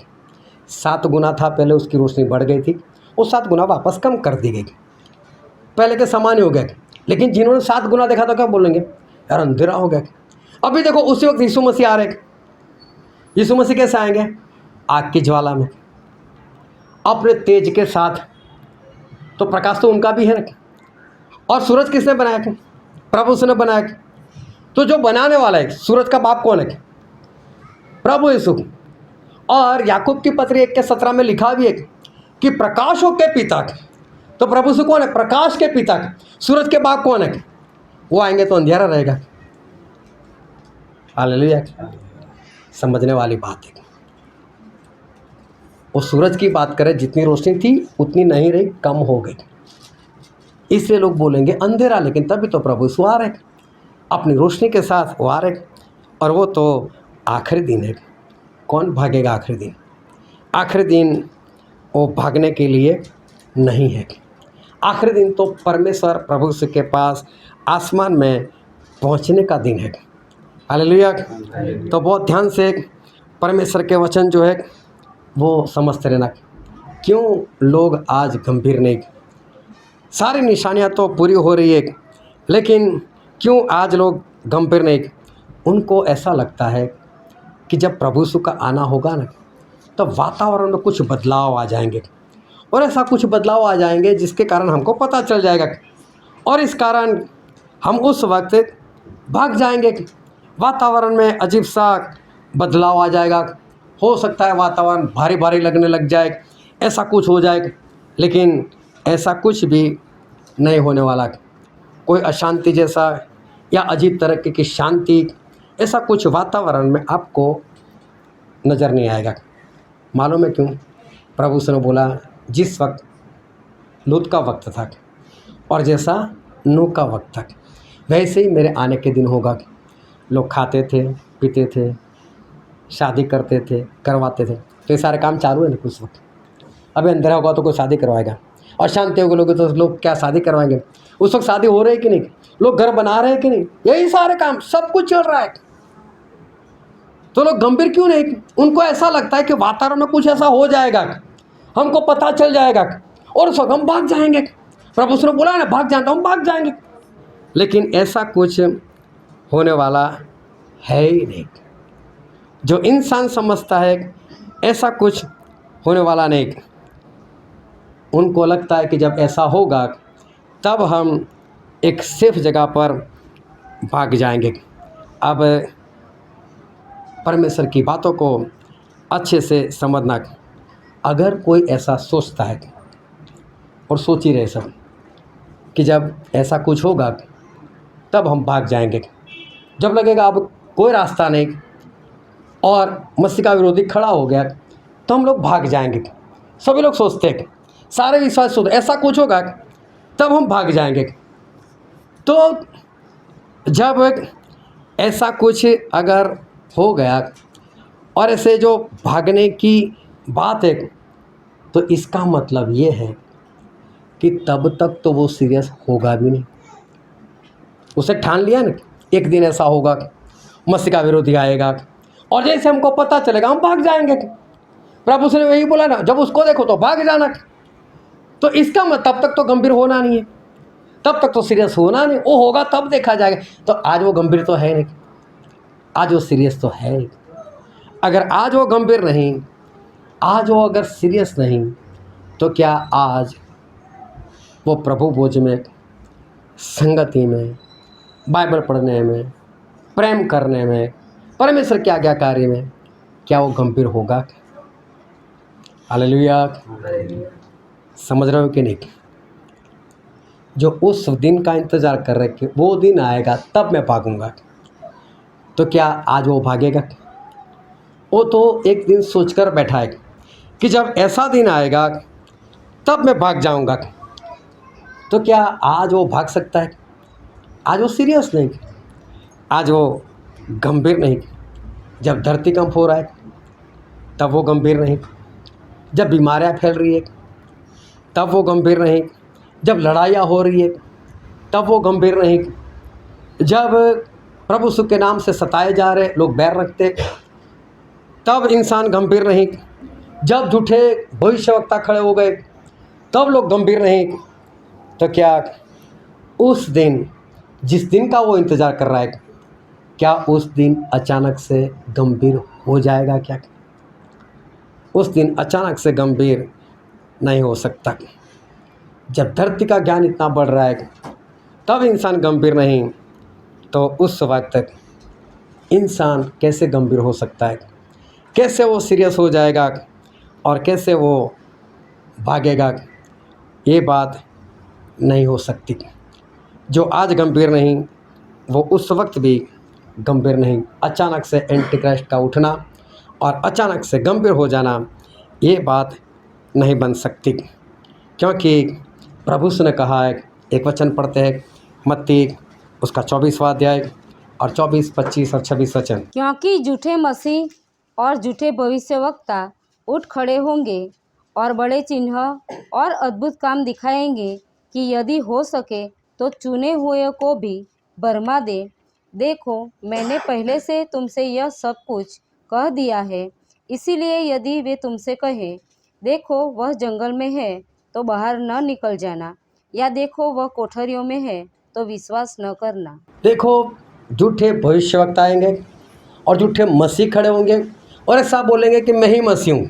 7 गुना था पहले, उसकी रोशनी बढ़ गई थी, वो 7 गुना वापस कम कर दी गई, पहले के समान ही हो गए। लेकिन जिन्होंने 7 गुना देखा तो क्या बोलेंगे? यार अंधेरा हो गया। अभी देखो उसी वक्त यीशु मसीह आ रहे। यीशु मसीह कैसे आएंगे? आग की ज्वाला में, अपने तेज के साथ। तो प्रकाश तो उनका भी है। और सूरज किसने बनाया? प्रभु उसने बनाया। तो जो बनाने वाला है, सूरज का बाप कौन है? प्रभु यीशु। और याकूब की पत्री 1:17 में लिखा भी है कि प्रकाशों के पिता। तो प्रभु यीशु कौन है? प्रकाश के पिता। सूरज के बाप कौन है? वो आएंगे तो अंधेरा रहेगा। हालेलुया। समझने वाली बात है। वो सूरज की बात करें, जितनी रोशनी थी उतनी नहीं रही, कम हो गई। इसलिए लोग बोलेंगे अंधेरा, लेकिन तभी तो प्रभु यीशु आ रहे, अपनी रोशनी के साथ वो आ रहे। और वो तो आखिरी दिन है। कौन भागेगा आखिरी दिन? आखिरी दिन वो भागने के लिए नहीं है। आखिरी दिन तो परमेश्वर प्रभु यीशु के पास आसमान में पहुंचने का दिन है। हालेलुया। तो बहुत ध्यान से परमेश्वर के वचन जो है वो समझते रहना। क्यों लोग आज गंभीर नहीं? सारी निशानियां तो पूरी हो रही है, लेकिन क्यों आज लोग गंभीर नहीं? उनको ऐसा लगता है कि जब प्रभु यीशु का आना होगा ना, तब वातावरण में कुछ बदलाव आ जाएंगे, और ऐसा कुछ बदलाव आ जाएंगे जिसके कारण हमको पता चल जाएगा, और इस कारण हम उस वक्त भाग जाएंगे। वातावरण में अजीब सा बदलाव आ जाएगा। हो सकता है वातावरण भारी भारी लगने लग जाए, ऐसा कुछ हो जाए, लेकिन ऐसा कुछ भी नहीं होने वाला। कोई अशांति जैसा या अजीब तरह की शांति, ऐसा कुछ वातावरण में आपको नज़र नहीं आएगा। मालूम है क्यों? प्रभु से ने बोला, जिस वक्त लूत का वक्त था और जैसा नूह का वक्त था, वैसे ही मेरे आने के दिन होगा। लोग खाते थे, पीते थे, शादी करते थे, करवाते थे, तो ये सारे काम चालू है ना उस वक्त। अभी अंधेरा होगा तो कोई शादी करवाएगा, और शांति होगी लोग तो लोग क्या शादी करवाएंगे? उस वक्त शादी हो रही है कि नहीं? लोग घर बना रहे हैं कि नहीं? यही सारे काम सब कुछ चल रहा है। तो लोग गंभीर क्यों नहीं? उनको ऐसा लगता है कि वातावरण में कुछ ऐसा हो जाएगा, हमको पता चल जाएगा और उस वक्त हम भाग जाएंगे। प्रभु ने बोला ना, भाग जाना, हम भाग जाएंगे। लेकिन ऐसा कुछ होने वाला है ही नहीं। जो इंसान समझता है ऐसा कुछ होने वाला नहीं, उनको लगता है कि जब ऐसा होगा तब हम एक सेफ जगह पर भाग जाएंगे। अब परमेश्वर की बातों को अच्छे से समझना। अगर कोई ऐसा सोचता है और सोच ही रहे सब कि जब ऐसा कुछ होगा तब हम भाग जाएंगे, जब लगेगा अब कोई रास्ता नहीं और मसीह का विरोधी खड़ा हो गया तो हम लोग भाग जाएंगे। सभी लोग सोचते हैं, सारे विश्वास सोचते ऐसा कुछ होगा तब हम भाग जाएंगे। तो जब ऐसा कुछ अगर हो गया और ऐसे जो भागने की बात है, तो इसका मतलब ये है कि तब तक तो वो सीरियस होगा भी नहीं। उसे ठान लिया ना, एक दिन ऐसा होगा, मसीह का विरोधी आएगा और जैसे हमको पता चलेगा हम भाग जाएंगे। प्रभु ने यही बोला ना, जब उसको देखो तो भाग जाना। तो इसका मतलब तब तक तो गंभीर होना नहीं है, तब तक तो सीरियस होना नहीं, वो होगा तब देखा जाएगा। तो आज वो गंभीर तो है नहीं, आज वो सीरियस तो है नहीं। अगर आज वो गंभीर नहीं, आज वो अगर सीरियस नहीं, तो क्या आज वो प्रभु भोज में, संगति में, बाइबल पढ़ने में, प्रेम करने में, परमेश्वर के आज्ञा कार्य में, क्या वो गंभीर होगा? हालेलुया। समझ रहे हो कि नहीं? जो उस दिन का इंतज़ार कर रहे कि वो दिन आएगा तब मैं भागूंगा, तो क्या आज वो भागेगा? वो तो एक दिन सोचकर बैठा है कि जब ऐसा दिन आएगा तब मैं भाग जाऊंगा। तो क्या आज वो भाग सकता है? आज वो सीरियस नहीं, आज वो गंभीर नहीं। जब धरती कंप हो रहा है तब वो गंभीर नहीं, जब बीमारियां फैल रही है तब वो गंभीर नहीं, जब लड़ाइयाँ हो रही है तब वो गंभीर नहीं, जब प्रभु यीशु के नाम से सताए जा रहे लोग बैर रखते तब इंसान गंभीर नहीं, जब झूठे भविष्यवक्ता खड़े हो गए तब लोग गंभीर नहीं। तो क्या उस दिन, जिस दिन का वो इंतज़ार कर रहा है, क्या उस दिन अचानक से गंभीर हो जाएगा? क्या उस दिन अचानक से गंभीर नहीं हो सकता। जब धरती का ज्ञान इतना बढ़ रहा है तब इंसान गंभीर नहीं, तो उस वक्त इंसान कैसे गंभीर हो सकता है? कैसे वो सीरियस हो जाएगा और कैसे वो भागेगा? ये बात नहीं हो सकती। जो आज गंभीर नहीं, वो उस वक्त भी गंभीर नहीं। अचानक से एंटी क्राइस्ट का उठना और अचानक से गंभीर हो जाना, ये बात नहीं बन सकती, क्योंकि प्रभु ने कहा है। एक वचन पढ़ते हैं, मत्ती उसका 24वां अध्याय और 24, 25 और 26 वचन। क्योंकि झूठे मसीह और झूठे भविष्यवक्ता उठ खड़े होंगे और बड़े चिन्ह और अद्भुत काम दिखाएंगे कि यदि हो सके तो चुने हुए को भी भरमा दे। देखो, मैंने पहले से तुमसे यह सब कुछ कह दिया है। इसीलिए यदि वे तुमसे कहें, देखो वह जंगल में है, तो बाहर न निकल जाना, या देखो वह कोठरियों में है, तो विश्वास न करना। देखो, झूठे भविष्यवक्ता आएंगे और झूठे मसीह खड़े होंगे और ऐसा बोलेंगे कि मैं ही मसीह हूँ।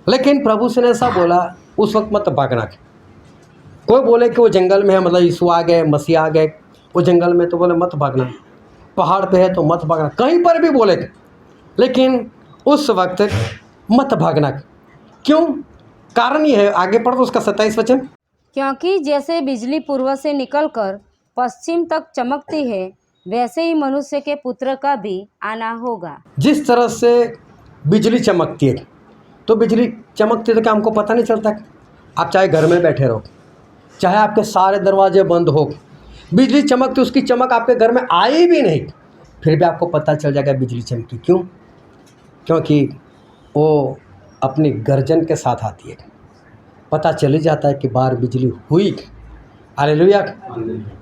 लेकिन प्रभु से ने ऐसा बोला, उस वक्त मत भागना। कोई बोले कि वो जंगल में है, मतलब यीशु आ गए, मसीह आ गए वो जंगल में, तो बोले मत भागना। पहाड़ पे है तो मत भागना, कहीं पर भी बोले, लेकिन उस वक्त मत भागना। क्यों? कारण ये है, आगे पढ़ो उसका 27 वचन। क्योंकि जैसे बिजली पूर्व से निकलकर पश्चिम तक चमकती है, वैसे ही मनुष्य के पुत्र का भी आना होगा। जिस तरह से बिजली चमकती है, तो बिजली चमकती है तो क्या हमको पता नहीं चलता? आप चाहे घर में बैठे रहो, चाहे आपके सारे दरवाजे बंद हो, बिजली चमकती, उसकी चमक आपके घर में आई भी नहीं, फिर भी आपको पता चल जाएगा बिजली चमकी। क्यों? क्योंकि वो अपनी गर्जन के साथ आती है, पता चल ही जाता है कि बाहर बिजली हुई। हालेलुया।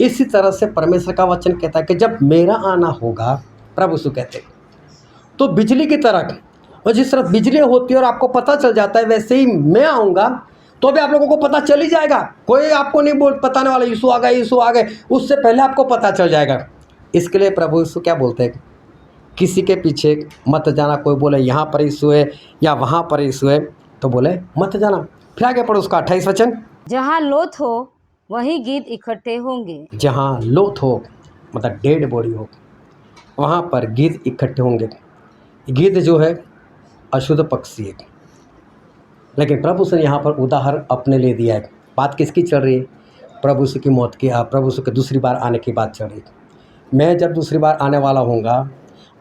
इसी तरह से परमेश्वर का वचन कहता है कि जब मेरा आना होगा, प्रभु यीशु कहते हैं, तो बिजली की तरह, और जिस तरह बिजली होती है और आपको पता चल जाता है, वैसे ही मैं आऊँगा तो भी आप लोगों को पता चल ही जाएगा। कोई आपको नहीं बताने वाला यीशु आ गए, यीशु आ गए, उससे पहले आपको पता चल जाएगा। इसके लिए प्रभु यीशु क्या बोलते हैं? किसी के पीछे मत जाना। कोई बोले यहाँ पर यीशु है या वहाँ पर यीशु है, तो बोले मत जाना। फिर आगे पढ़ो उसका 28 वचन। जहाँ लोथ हो वहीं गीध इकट्ठे होंगे। जहाँ लोथ हो, मतलब डेड बॉडी हो, वहाँ पर गीध इकट्ठे होंगे। गीध जो है अशुद्ध पक्षी है, लेकिन प्रभु से यहाँ पर उदाहरण अपने ले दिया है। बात किसकी चल रही है? प्रभु से की मौत की, प्रभु से के दूसरी बार आने की बात चल रही है। मैं जब दूसरी बार आने वाला हूँगा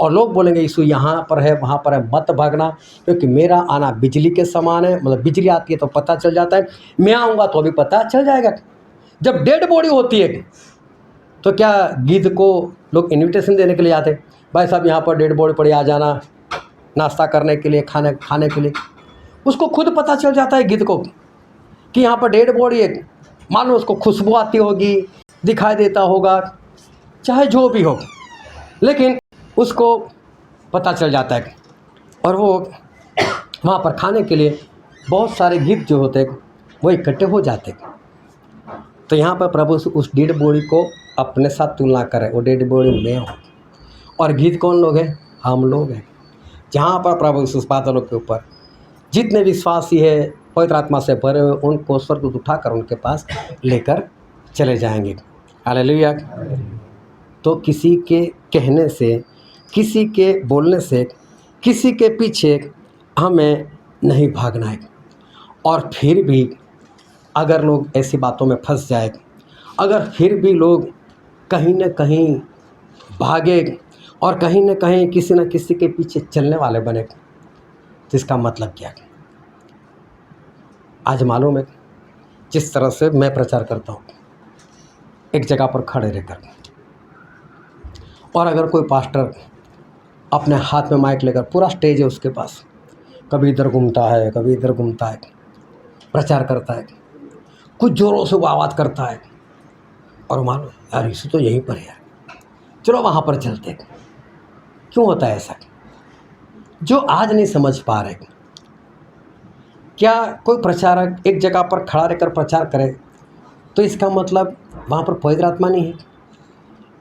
और लोग बोलेंगे यीशु यहाँ पर है, वहाँ पर है, मत भागना, क्योंकि मेरा आना बिजली के समान है। मतलब बिजली आती है तो पता चल जाता है, मैं आऊँगा तो अभी पता चल जाएगा। जब डेड बॉडी होती है तो क्या गिद्ध को लोग इनविटेशन देने के लिए आते, भाई साहब यहाँ पर डेड बॉडी पड़ी, आ जाना नाश्ता करने के लिए, खाने के लिए। उसको खुद पता चल जाता है गिद्ध को कि यहाँ पर डेड बॉडी है। मान लो उसको खुशबू आती होगी, दिखाई देता होगा, चाहे जो भी हो, लेकिन उसको पता चल जाता है और वो वहाँ पर खाने के लिए बहुत सारे गिद्ध जो होते हैं वो इकट्ठे हो जाते। तो यहाँ पर प्रभु उस डेड बॉडी को अपने साथ तुलना करे, वो डेड बॉडी में हो, और गिद्ध कौन लोग हैं? हम लोग हैं। जहाँ पर प्रभु उस बादलों के ऊपर जितने विश्वासी है, पवित्र आत्मा से भरे हुए, उनको स्वर्गदूत उठाकर उनके पास लेकर चले जाएंगे। हालेलुया। तो किसी के कहने से, किसी के बोलने से, किसी के पीछे हमें नहीं भागना है। और फिर भी अगर लोग ऐसी बातों में फंस जाए, अगर फिर भी लोग कहीं न कहीं भागे और कहीं न कहीं किसी न किसी के पीछे चलने वाले बने, तो इसका मतलब क्या है? आज मालूम है, जिस तरह से मैं प्रचार करता हूँ एक जगह पर खड़े रहकर, और अगर कोई पास्टर अपने हाथ में माइक लेकर, पूरा स्टेज है उसके पास, कभी इधर घूमता है, कभी इधर घूमता है, प्रचार करता है, कुछ ज़ोरों से वो आवाज़ करता है, और मानो यार यीशु तो यहीं पर है यार, चलो वहाँ पर चलते। क्यों होता है ऐसा? जो आज नहीं समझ पा रहे, क्या कोई प्रचारक एक जगह पर खड़ा रहकर प्रचार करे तो इसका मतलब वहाँ पर पवित्र आत्मा नहीं है?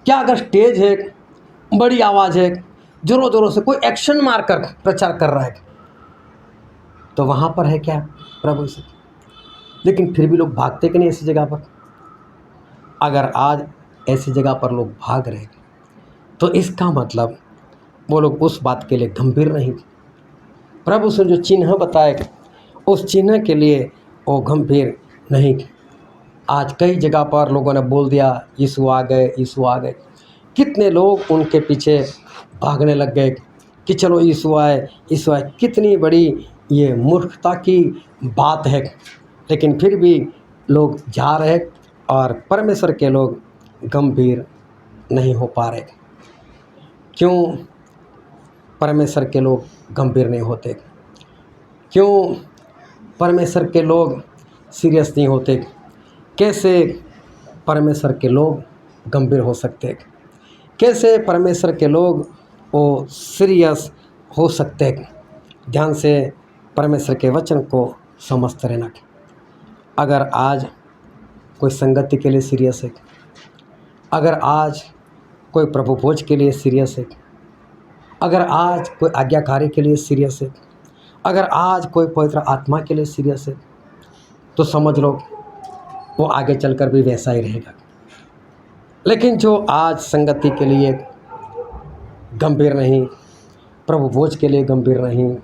क्या अगर स्टेज है, बड़ी आवाज़ है, जोरों जोरों से कोई एक्शन मारकर प्रचार कर रहा है, तो वहाँ पर है क्या प्रभु से? लेकिन फिर भी लोग भागते कि नहीं ऐसी जगह पर? अगर आज ऐसी जगह पर लोग भाग रहे तो इसका मतलब वो लोग उस बात के लिए गंभीर नहीं। प्रभु से जो चिन्ह बताए उस चिन्ह के लिए वो गंभीर नहीं। आज कई जगह पर लोगों ने बोल दिया यीशु आ गए, यीशु आ गए। कितने लोग उनके पीछे भागने लग गए कि चलो यीशु आए, यीशु आए। कितनी बड़ी ये मूर्खता की बात है, लेकिन फिर भी लोग जा रहे और परमेश्वर के लोग गंभीर नहीं हो पा रहे। क्यों परमेश्वर के लोग गंभीर नहीं होते? क्यों परमेश्वर के लोग सीरियस नहीं होते? कैसे परमेश्वर के लोग गंभीर हो सकते? कैसे परमेश्वर के लोग वो सीरियस हो सकते? ध्यान से परमेश्वर के वचन को समझते रहना। अगर आज कोई संगति के लिए सीरियस है, अगर आज कोई प्रभु भोज के लिए सीरियस है, अगर आज कोई आज्ञाकारी के लिए सीरियस है, अगर आज कोई पवित्र आत्मा के लिए सीरियस है, तो समझ लो वो आगे चलकर भी वैसा ही रहेगा। लेकिन जो आज संगति के लिए, गंभीर नहीं, प्रभु भोज के लिए गंभीर नहीं,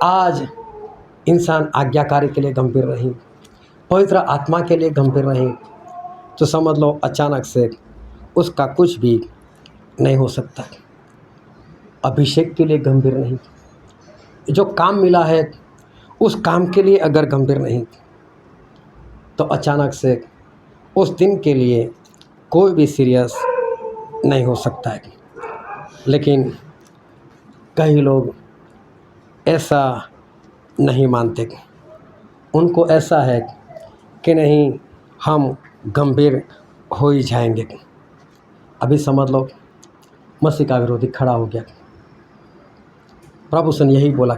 आज इंसान आज्ञाकारी के लिए गंभीर नहीं, पवित्र आत्मा के लिए गंभीर नहीं, तो समझ लो अचानक से उसका कुछ भी नहीं हो सकता। अभिषेक के लिए गंभीर नहीं, जो काम मिला है उस काम के लिए अगर गंभीर नहीं, तो अचानक से उस दिन के लिए कोई भी सीरियस नहीं हो सकता है। लेकिन कई लोग ऐसा नहीं मानते, उनको ऐसा है कि नहीं हम गंभीर हो ही जाएंगे। अभी समझ लो मसीह का विरोधी खड़ा हो गया। प्रभु ने यही बोला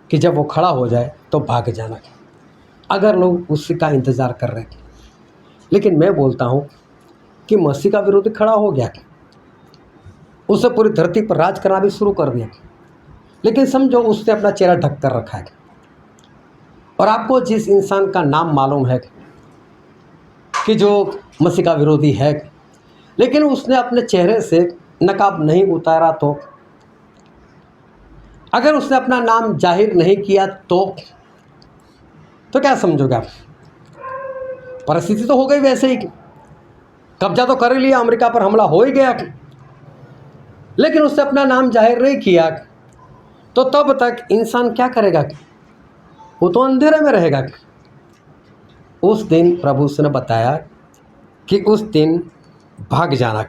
कि जब वो खड़ा हो जाए तो भाग जाना, अगर लोग उसका इंतज़ार कर रहे हैं। लेकिन मैं बोलता हूँ कि मसीह का विरोधी खड़ा हो गया, उससे पूरी धरती पर राज करना भी शुरू कर दिया, लेकिन समझो उसने अपना चेहरा ढक कर रखा है। और आपको जिस इंसान का नाम मालूम है कि जो मसीह का विरोधी है, लेकिन उसने अपने चेहरे से नकाब नहीं उतारा, तो अगर उसने अपना नाम जाहिर नहीं किया तो क्या समझोगे आप? परिस्थिति तो हो गई वैसे ही, कब्जा तो कर ही लिया, अमेरिका पर हमला हो ही गया, लेकिन उसने अपना नाम जाहिर नहीं किया, तो तब तक इंसान क्या करेगा? वो तो अंधेरे में रहेगा। उस दिन प्रभु ने बताया कि उस दिन भाग जाना।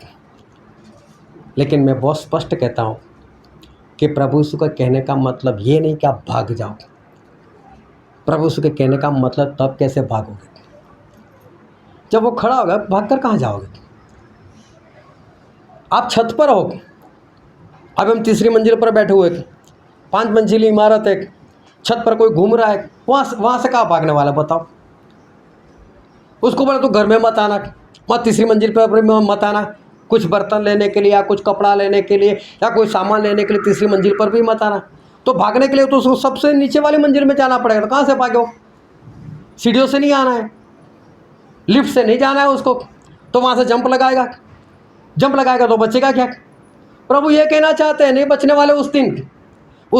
लेकिन मैं बहुत स्पष्ट कहता हूँ कि प्रभु यीशु का कहने का मतलब ये नहीं कि आप भाग जाओ। प्रभु यीशु के कहने का मतलब तब कैसे भागोगे? जब वो खड़ा होगा, भागकर कहाँ जाओगे? आप छत पर हो, अब हम तीसरी मंजिल पर बैठे हुए, 5 मंजिली इमारत है, छत पर कोई घूम रहा है, वहाँ से कहाँ भागने वाला बताओ? उसको बोला तो घर में मत आना, वहाँ तीसरी मंजिल पर मत आना, कुछ बर्तन लेने के लिए या कुछ कपड़ा लेने के लिए या कोई सामान लेने के लिए तीसरी मंजिल पर भी मत आना। तो भागने के लिए तो उसको सबसे नीचे वाली मंजिल में जाना पड़ेगा, तो कहाँ से भागो? सीढ़ियों से नहीं आना है, लिफ्ट से नहीं जाना है उसको, तो वहाँ से जंप लगाएगा तो बचेगा क्या? प्रभु ये कहना चाहते हैं, नहीं बचने वाले उस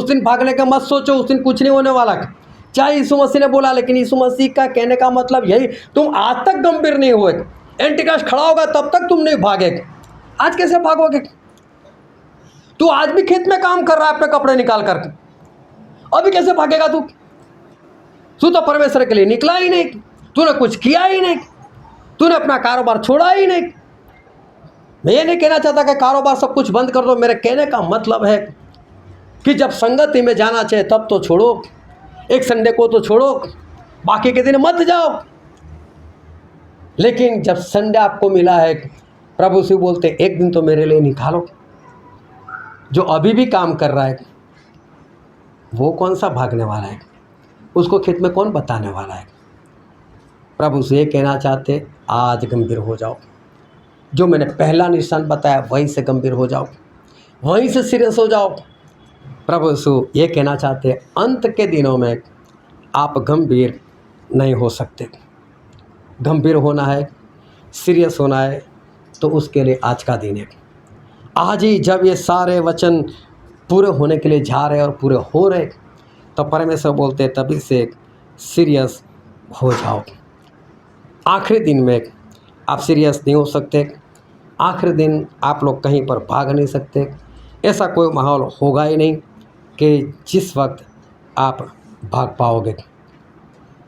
दिन भागने का मत सोचो, उस दिन कुछ नहीं होने वाला। चाहे यीशु मसीह ने बोला, लेकिन यीशु मसीह का कहने का मतलब यही, तुम आज तक गंभीर नहीं हुए, एंटिकास्ट खड़ा होगा तब तक तुम नहीं भागे। आज कैसे भागोगे? तू आज भी खेत में काम कर रहा है अपने कपड़े निकाल कर, अभी कैसे भागेगा तू? तू तो परमेश्वर के लिए निकला ही नहीं, तूने कुछ किया ही नहीं, तूने अपना कारोबार छोड़ा ही नहीं। मैं ये नहीं कहना चाहता कि कारोबार सब कुछ बंद कर दो, मेरे कहने का मतलब है कि जब संगति में जाना चाहिए तब तो छोड़ो, एक संडे को तो छोड़ो, बाकी के दिन मत जाओ। लेकिन जब संडे आपको मिला है, प्रभु से बोलते एक दिन तो मेरे लिए निकालो। जो अभी भी काम कर रहा है वो कौन सा भागने वाला है? उसको खेत में कौन बताने वाला है? प्रभु से ये कहना चाहते, आज गंभीर हो जाओ। जो मैंने पहला निशान बताया वहीं से गंभीर हो जाओ, वहीं से सीरियस हो जाओ। प्रभु यीशु ये कहना चाहते, अंत के दिनों में आप गंभीर नहीं हो सकते। गंभीर होना है, सीरियस होना है, तो उसके लिए आज का दिन है। आज ही जब ये सारे वचन पूरे होने के लिए जा रहे और पूरे हो रहे, तो परमेश्वर बोलते तभी से सीरियस हो जाओ। आखिरी दिन में आप सीरियस नहीं हो सकते, आखिरी दिन आप लोग कहीं पर भाग नहीं सकते। ऐसा कोई माहौल होगा ही नहीं कि जिस वक्त आप भाग पाओगे,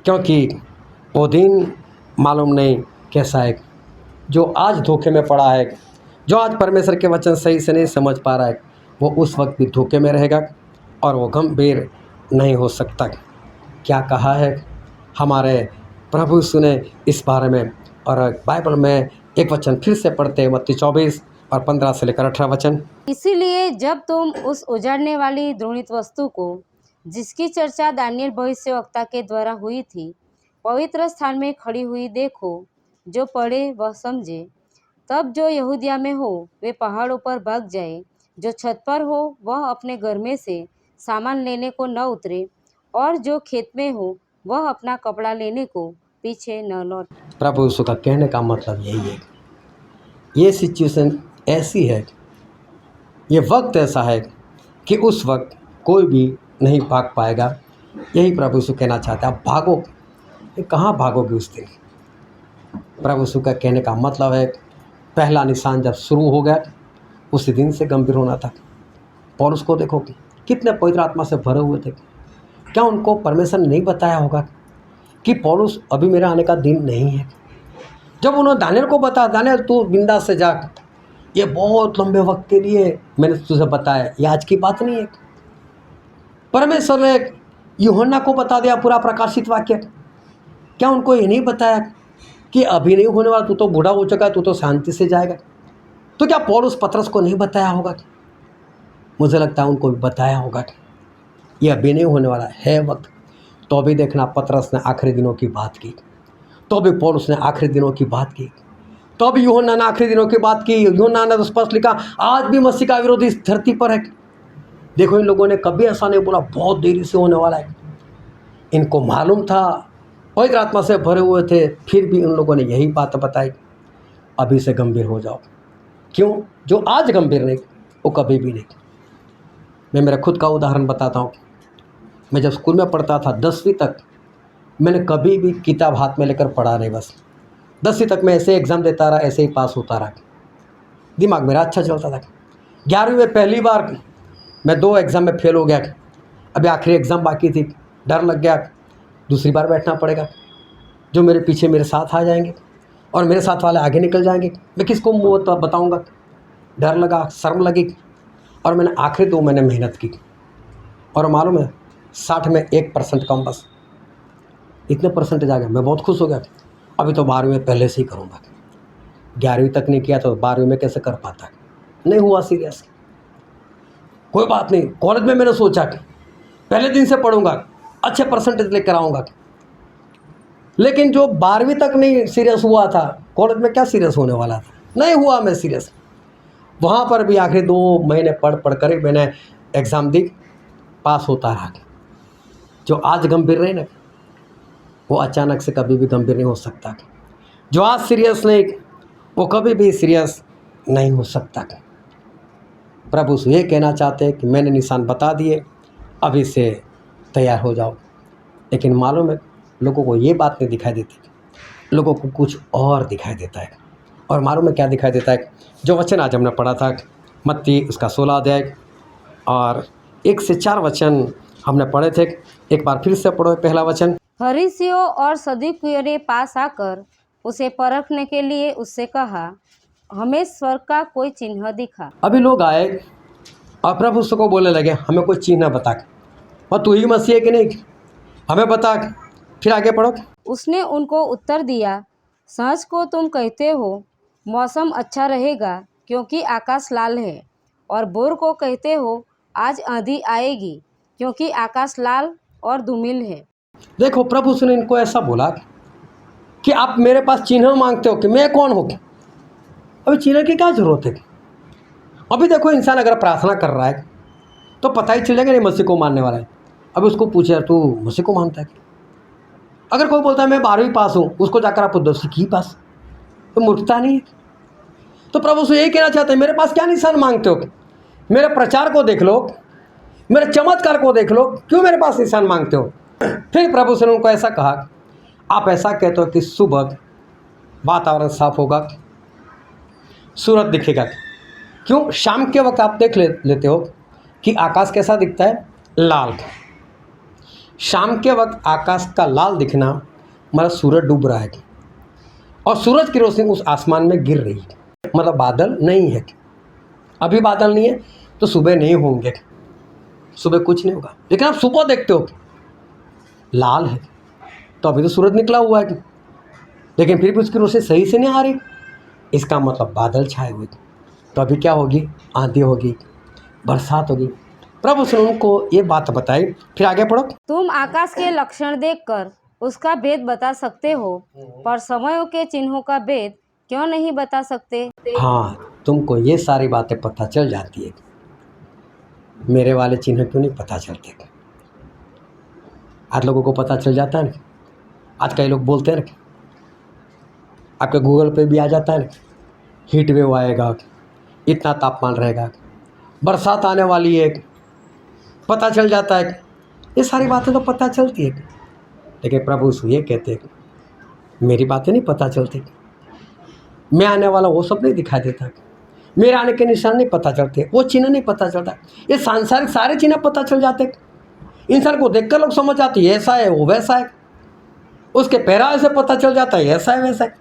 क्योंकि वो दिन मालूम नहीं कैसा है। जो आज धोखे में पड़ा है, जो आज परमेश्वर के वचन सही से नहीं समझ पा रहा है, वो उस वक्त भी धोखे में रहेगा और वो गंभीर नहीं हो सकता। क्या कहा है हमारे प्रभु यीशु ने इस बारे में? और बाइबल में एक वचन फिर से पढ़ते हैं, मत्ती 24 और 15 से लेकर 18 वचन। इसीलिए जब तुम उस उजाड़ने वाली द्रोणित वस्तु को, जिसकी चर्चा दानियेल भविष्यवक्ता के द्वारा हुई थी, पवित्र स्थान में खड़ी हुई देखो, जो पढ़े वह समझे। तब जो यहूदिया में हो वे पहाड़ों पर भाग जाए, जो छत पर हो वह अपने घर में से सामान लेने को न उतरे, और जो खेत में हो वह अपना कपड़ा लेने को पीछे न लौट। प्रभु यीशु का कहने का मतलब यही है। ये सिचुएशन ऐसी है ये वक्त ऐसा है कि उस वक्त कोई भी नहीं भाग पाएगा। यही प्रभु यीशु कहना चाहता है, आप भागो। ये कहाँ भागोगे उस दिन? प्रभु यीशु का कहने का मतलब है, पहला निशान जब शुरू हो गया उसी दिन से गंभीर होना था। पौलुस को देखो कितने पवित्र आत्मा से भरे हुए थे। क्या उनको परमेश्वर ने नहीं बताया होगा कि पौलुस अभी मेरे आने का दिन नहीं है? जब उन्होंने दानियल को बताया, दानियल तू बिंदास से जा, ये बहुत लंबे वक्त के लिए मैंने तुझे बताया, ये आज की बात नहीं है। परमेश्वर ने यूहन्ना को बता दिया पूरा प्रकाशित वाक्य। क्या उनको ये नहीं बताया कि अभी नहीं होने वाला, तू तो बूढ़ा हो चुका है, तू तो शांति से जाएगा? तो क्या पौलुस पतरस को नहीं बताया होगा? मुझे लगता है उनको भी बताया होगा ये अभी नहीं होने वाला है वक्त। तो अभी देखना, पतरस ने आखिरी दिनों की बात की, तो अभी पौलुस ने आखिरी दिनों की बात की, तो अभी यूहन्ना ने आखिरी दिनों की बात की। यूहन्ना ने तो स्पष्ट लिखा, आज भी मसीह का विरोधी इस धरती पर है। देखो, इन लोगों ने कभी ऐसा नहीं बोला बहुत देरी से होने वाला है। इनको मालूम था, पवित्र आत्मा से भरे हुए थे, फिर भी उन लोगों ने यही बात बताई, अभी से गंभीर हो जाओ। क्यों? जो आज गंभीर नहीं वो कभी भी नहीं। मैं मेरा खुद का उदाहरण बताता हूँ। मैं जब स्कूल में पढ़ता था 10वीं तक, मैंने कभी भी किताब हाथ में लेकर पढ़ा नहीं। बस 10वीं तक मैं ऐसे एग्ज़ाम देता रहा, ऐसे ही पास होता रहा, दिमाग मेरा अच्छा चलता था। 11वीं में पहली बार मैं 2 एग्ज़ाम में फेल हो गया। अभी आखिरी एग्ज़ाम बाकी थी, डर लग गया दूसरी बार बैठना पड़ेगा, जो मेरे पीछे मेरे साथ आ जाएंगे और मेरे साथ वाले आगे निकल जाएंगे, मैं किसको मुँह बताऊँगा। डर लगा, शर्म लगी, और मैंने आखिरी 2 महीने मेहनत की, और मालूम है 60 में 1% कम, बस इतने परसेंटेज आ गए। मैं बहुत खुश हो गया। अभी तो 12वीं में पहले से ही करूँगा। 11वीं तक नहीं किया तो 12वीं में कैसे कर पाता? नहीं हुआ सीरियस। कोई बात नहीं, कॉलेज में मैंने सोचा कि पहले दिन से पढ़ूंगा, अच्छे परसेंटेज लेकर आऊँगा। लेकिन जो 12वीं तक नहीं सीरियस हुआ था, कॉलेज में क्या सीरियस होने वाला था? नहीं हुआ मैं सीरियस। वहाँ पर भी आखिरी 2 महीने पढ़ कर मैंने एग्ज़ाम दी, पास होता रहा। जो आज गंभीर रहे ना, वो अचानक से कभी भी गंभीर नहीं हो सकता। जो आज सीरियस नहीं, वो कभी भी सीरियस नहीं हो सकता। प्रभु से ये कहना चाहते हैं कि मैंने निशान बता दिए, अभी से तैयार हो जाओ। लेकिन मालूम है, लोगों को ये बात नहीं दिखाई देती, लोगों को कुछ और दिखाई देता है। और मालूम है क्या दिखाई देता है? जो वचन आज हमने पढ़ा था, मत्ती उसका 16 अध्याय और 1 से 4 वचन हमने पढ़े थे। एक बार फिर से पढ़ो पहला वचन। फरीसियों और सदूकियों ने पास आकर उसे परखने के लिए उससे कहा, हमें स्वर्ग का कोई चिन्ह दिखा। अभी लोग आए और प्रभु उसको बोलने लगे, हमें कोई चिन्ह बता, और तू ही मसीह है कि नहीं, हमें बता। फिर आगे पढ़ो। उसने उनको उत्तर दिया, सांझ को तुम कहते हो मौसम अच्छा रहेगा क्योंकि आकाश लाल है, और भोर को कहते हो आज आंधी आएगी क्योंकि आकाश लाल और धूमिल है। देखो, प्रभु ने इनको ऐसा बोला कि आप मेरे पास चिन्ह मांगते हो कि मैं कौन हूँ? अभी चिन्ह की क्या जरूरत है? अभी देखो, इंसान अगर प्रार्थना कर रहा है तो पता ही चल जाएगा नहीं मसीह को मानने वाला है। अभी उसको पूछे, तू मसीह को मानता है? अगर कोई बोलता है मैं 12वीं पास हूँ, उसको जाकर आप 10वीं की पास, तो मूर्खता नहीं है? तो प्रभु से यही कहना चाहते हैं, मेरे पास क्या निशान मांगते हो? मेरे प्रचार को देख लो, मेरे चमत्कार को देख लो, क्यों मेरे पास निशान मांगते हो? फिर प्रभु से उनको ऐसा कहा, आप ऐसा कहते हो कि सुबह वातावरण साफ होगा, सूरज दिखेगा, क्यों शाम के वक्त आप देख लेते हो कि आकाश कैसा दिखता है? लाल। शाम के वक्त आकाश का लाल दिखना मतलब सूरज डूब रहा है और सूरज की रोशनी उस आसमान में गिर रही है, मतलब बादल नहीं है। अभी बादल नहीं है तो सुबह नहीं होंगे, सुबह कुछ नहीं होगा। लेकिन आप सुबह देखते हो लाल है, तो अभी तो सूरज निकला हुआ है, लेकिन फिर भी उसकी रोशनी सही से नहीं आ रही, इसका मतलब बादल छाए हुए। तो अभी क्या होगी? आंधी होगी, बरसात होगी। प्रभु ने उनको ये बात बताई। फिर आगे पढ़ो। तुम आकाश के लक्षण देखकर उसका भेद बता सकते हो, पर समयों के चिन्हों का भेद क्यों नहीं बता सकते? हाँ, तुमको ये सारी बातें पता चल जाती है, मेरे वाले चिन्ह क्यों नहीं पता चलते? आज लोगों को पता चल जाता है ना। आज कई लोग बोलते हैं ना, आपके गूगल पे भी आ जाता है ना, हीट वेव आएगा, इतना तापमान रहेगा, बरसात आने वाली है, पता चल जाता है। ये सारी बातें तो पता चलती है, लेकिन प्रभु यीशु ये कहते हैं मेरी बातें नहीं पता चलती, मैं आने वाला वो सब नहीं दिखाई देता, मेरे आने के निशान नहीं पता चलते, वो चिन्ह नहीं पता चलता। ये सांसारिक सारे चिन्ह पता चल जाते, इंसान को देखकर लोग समझ जाते हैं ऐसा है वो वैसा है, उसके पहरावे से पता चल जाता है ऐसा है वैसा है।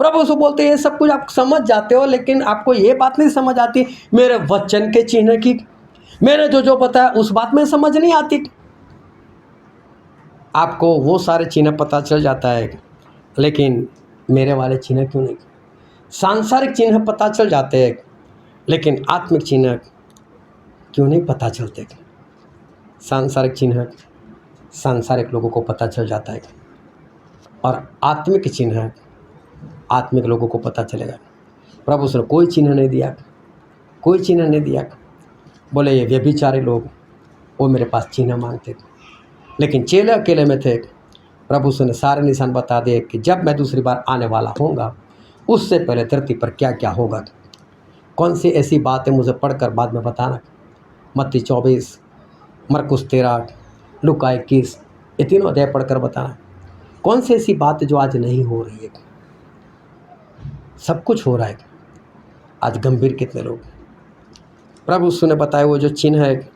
प्रभु यीशु बोलते हैं ये सब कुछ आप समझ जाते हो, लेकिन आपको ये बात नहीं समझ आती मेरे वचन के चिन्ह की, मैंने जो बताया उस बात में समझ नहीं आती। आपको वो सारे चिन्ह पता चल जाता है, लेकिन मेरे वाले चिन्ह क्यों नहीं? सांसारिक चिन्ह पता चल जाते हैं, लेकिन आत्मिक चिन्ह क्यों नहीं पता चलते? सांसारिक चिन्ह सांसारिक लोगों को पता चल जाता है, और आत्मिक चिन्ह आत्मिक लोगों को पता चलेगा। प्रभु ने कोई चिन्ह नहीं दिया, कोई चिन्ह नहीं दिया। बोले ये व्यभिचारी लोग वो मेरे पास चिन्ह मांगते थे, लेकिन चेले अकेले में थे। प्रभु ने सारे निशान बता दिए कि जब मैं दूसरी बार आने वाला होऊंगा उससे पहले धरती पर क्या क्या होगा। कौन सी ऐसी बातें मुझे पढ़कर बाद में बताना। मत्ती 24, मरकुस 13, लूका 21, ये तीनों अध्याय पढ़कर बताना कौन सी ऐसी बात जो आज नहीं हो रही है। सब कुछ हो रहा है, आज गंभीर कितने लोग। प्रभु यीशु ने बताया वो जो चिन्ह है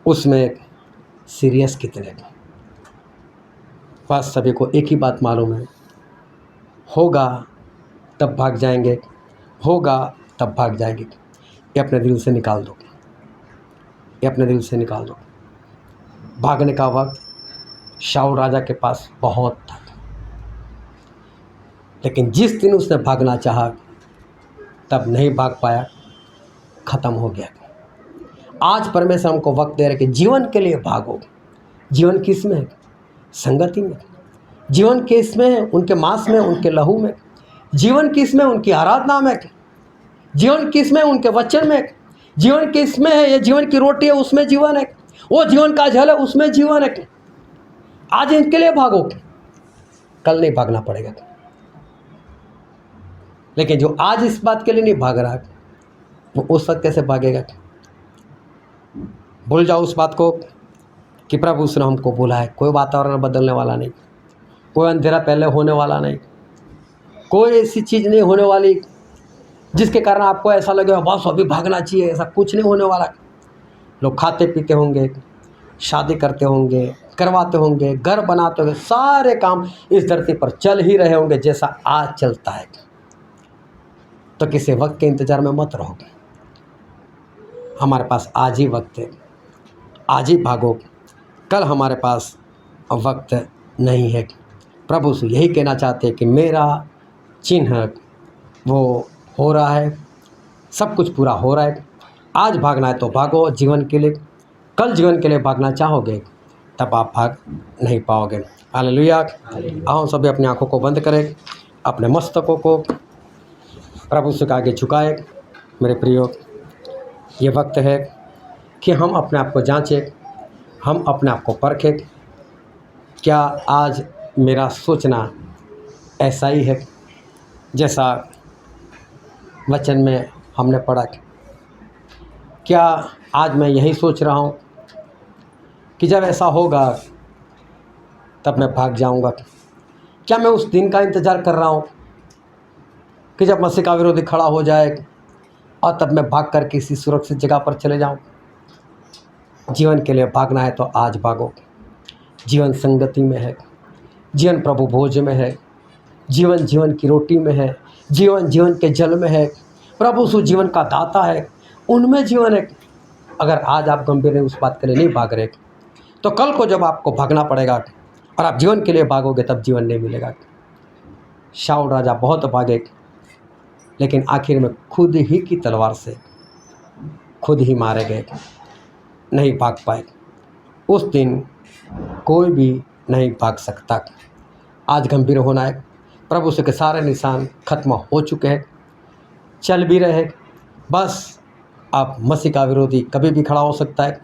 उसमें सीरियस कितने। बस सभी को एक ही बात मालूम है, होगा तब भाग जाएंगे, होगा तब भाग जाएंगे। ये अपने दिल से निकाल दो, ये अपने दिल से निकाल दो। भागने का वक्त शाऊल राजा के पास बहुत था, लेकिन जिस दिन उसने भागना चाहा तब नहीं भाग पाया, ख़त्म हो गया। आज परमेश्वर हमको वक्त दे रहे कि जीवन के लिए भागो। जीवन किस में है? संगति में। जीवन किस में है? उनके मांस में, उनके लहू में। जीवन किस में? उनकी आराधना में। जीवन किस में? उनके वचन में। जीवन किस में है? ये जीवन की रोटी है, उसमें जीवन है। वो जीवन का जल है, उसमें जीवन है। आज इनके लिए भागो, कल नहीं भागना पड़ेगा। लेकिन जो आज इस बात के लिए नहीं भाग रहा वो उस वक्त कैसे भागेगा? भूल जाओ उस बात को कि प्रभु उसने हमको बोला है। कोई वातावरण बदलने वाला नहीं, कोई अंधेरा पहले होने वाला नहीं, कोई ऐसी चीज़ नहीं होने वाली जिसके कारण आपको ऐसा लगे बस अभी भागना चाहिए। ऐसा कुछ नहीं होने वाला। लोग खाते पीते होंगे, शादी करते होंगे, करवाते होंगे, घर बनाते होंगे, सारे काम इस धरती पर चल ही रहे होंगे जैसा आज चलता है। तो किसी वक्त के इंतज़ार में मत रहो। हमारे पास आज ही वक्त है, आज ही भागो। कल हमारे पास वक्त नहीं है। प्रभु से यही कहना चाहते हैं कि मेरा चिन्ह वो हो रहा है, सब कुछ पूरा हो रहा है। आज भागना है तो भागो जीवन के लिए। कल जीवन के लिए भागना चाहोगे तब आप भाग नहीं पाओगे। हालेलुया। आओ सभी अपनी आंखों को बंद करें, अपने मस्तकों को प्रभु से आगे झुकाए। मेरे प्रियो, ये वक्त है कि हम अपने आप को जांचें, हम अपने आप को परखें। क्या आज मेरा सोचना ऐसा ही है जैसा वचन में हमने पढ़ा? क्या आज मैं यही सोच रहा हूँ कि जब ऐसा होगा तब मैं भाग जाऊँगा? क्या मैं उस दिन का इंतज़ार कर रहा हूँ कि जब मसीह का विरोधी खड़ा हो जाए और तब मैं भाग कर किसी सुरक्षित जगह पर चले जाऊँ? जीवन के लिए भागना है तो आज भागो। जीवन संगति में है, जीवन प्रभु भोज में है, जीवन जीवन की रोटी में है, जीवन जीवन के जल में है। प्रभु सु जीवन का दाता है, उनमें जीवन है। अगर आज आप गंभीर उस बात के लिए नहीं भाग रहे तो कल को जब आपको भागना पड़ेगा और आप जीवन के लिए भागोगे तब जीवन नहीं मिलेगा। शाऊल राजा बहुत भागे, लेकिन आखिर में खुद ही की तलवार से खुद ही मारे गए, नहीं भाग पाए। उस दिन कोई भी नहीं भाग सकता। आज गंभीर होना है। प्रभु से के सारे निशान खत्म हो चुके हैं, चल भी रहे। बस आप मसीह का विरोधी कभी भी खड़ा हो सकता है,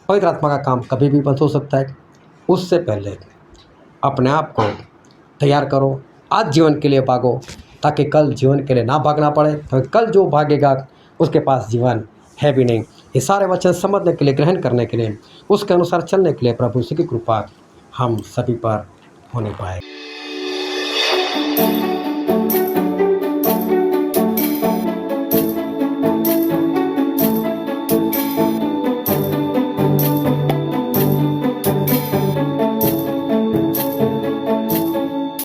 पवित्र आत्मा का काम कभी भी बंद हो सकता है। उससे पहले अपने आप को तैयार करो, आज जीवन के लिए भागो, ताकि कल जीवन के लिए ना भागना पड़े। तो कल जो भागेगा उसके पास जीवन है भी नहीं। ये सारे वचन समझने के लिए, ग्रहण करने के लिए, उसके अनुसार चलने के लिए प्रभु यीशु की कृपा हम सभी पर होने पाए।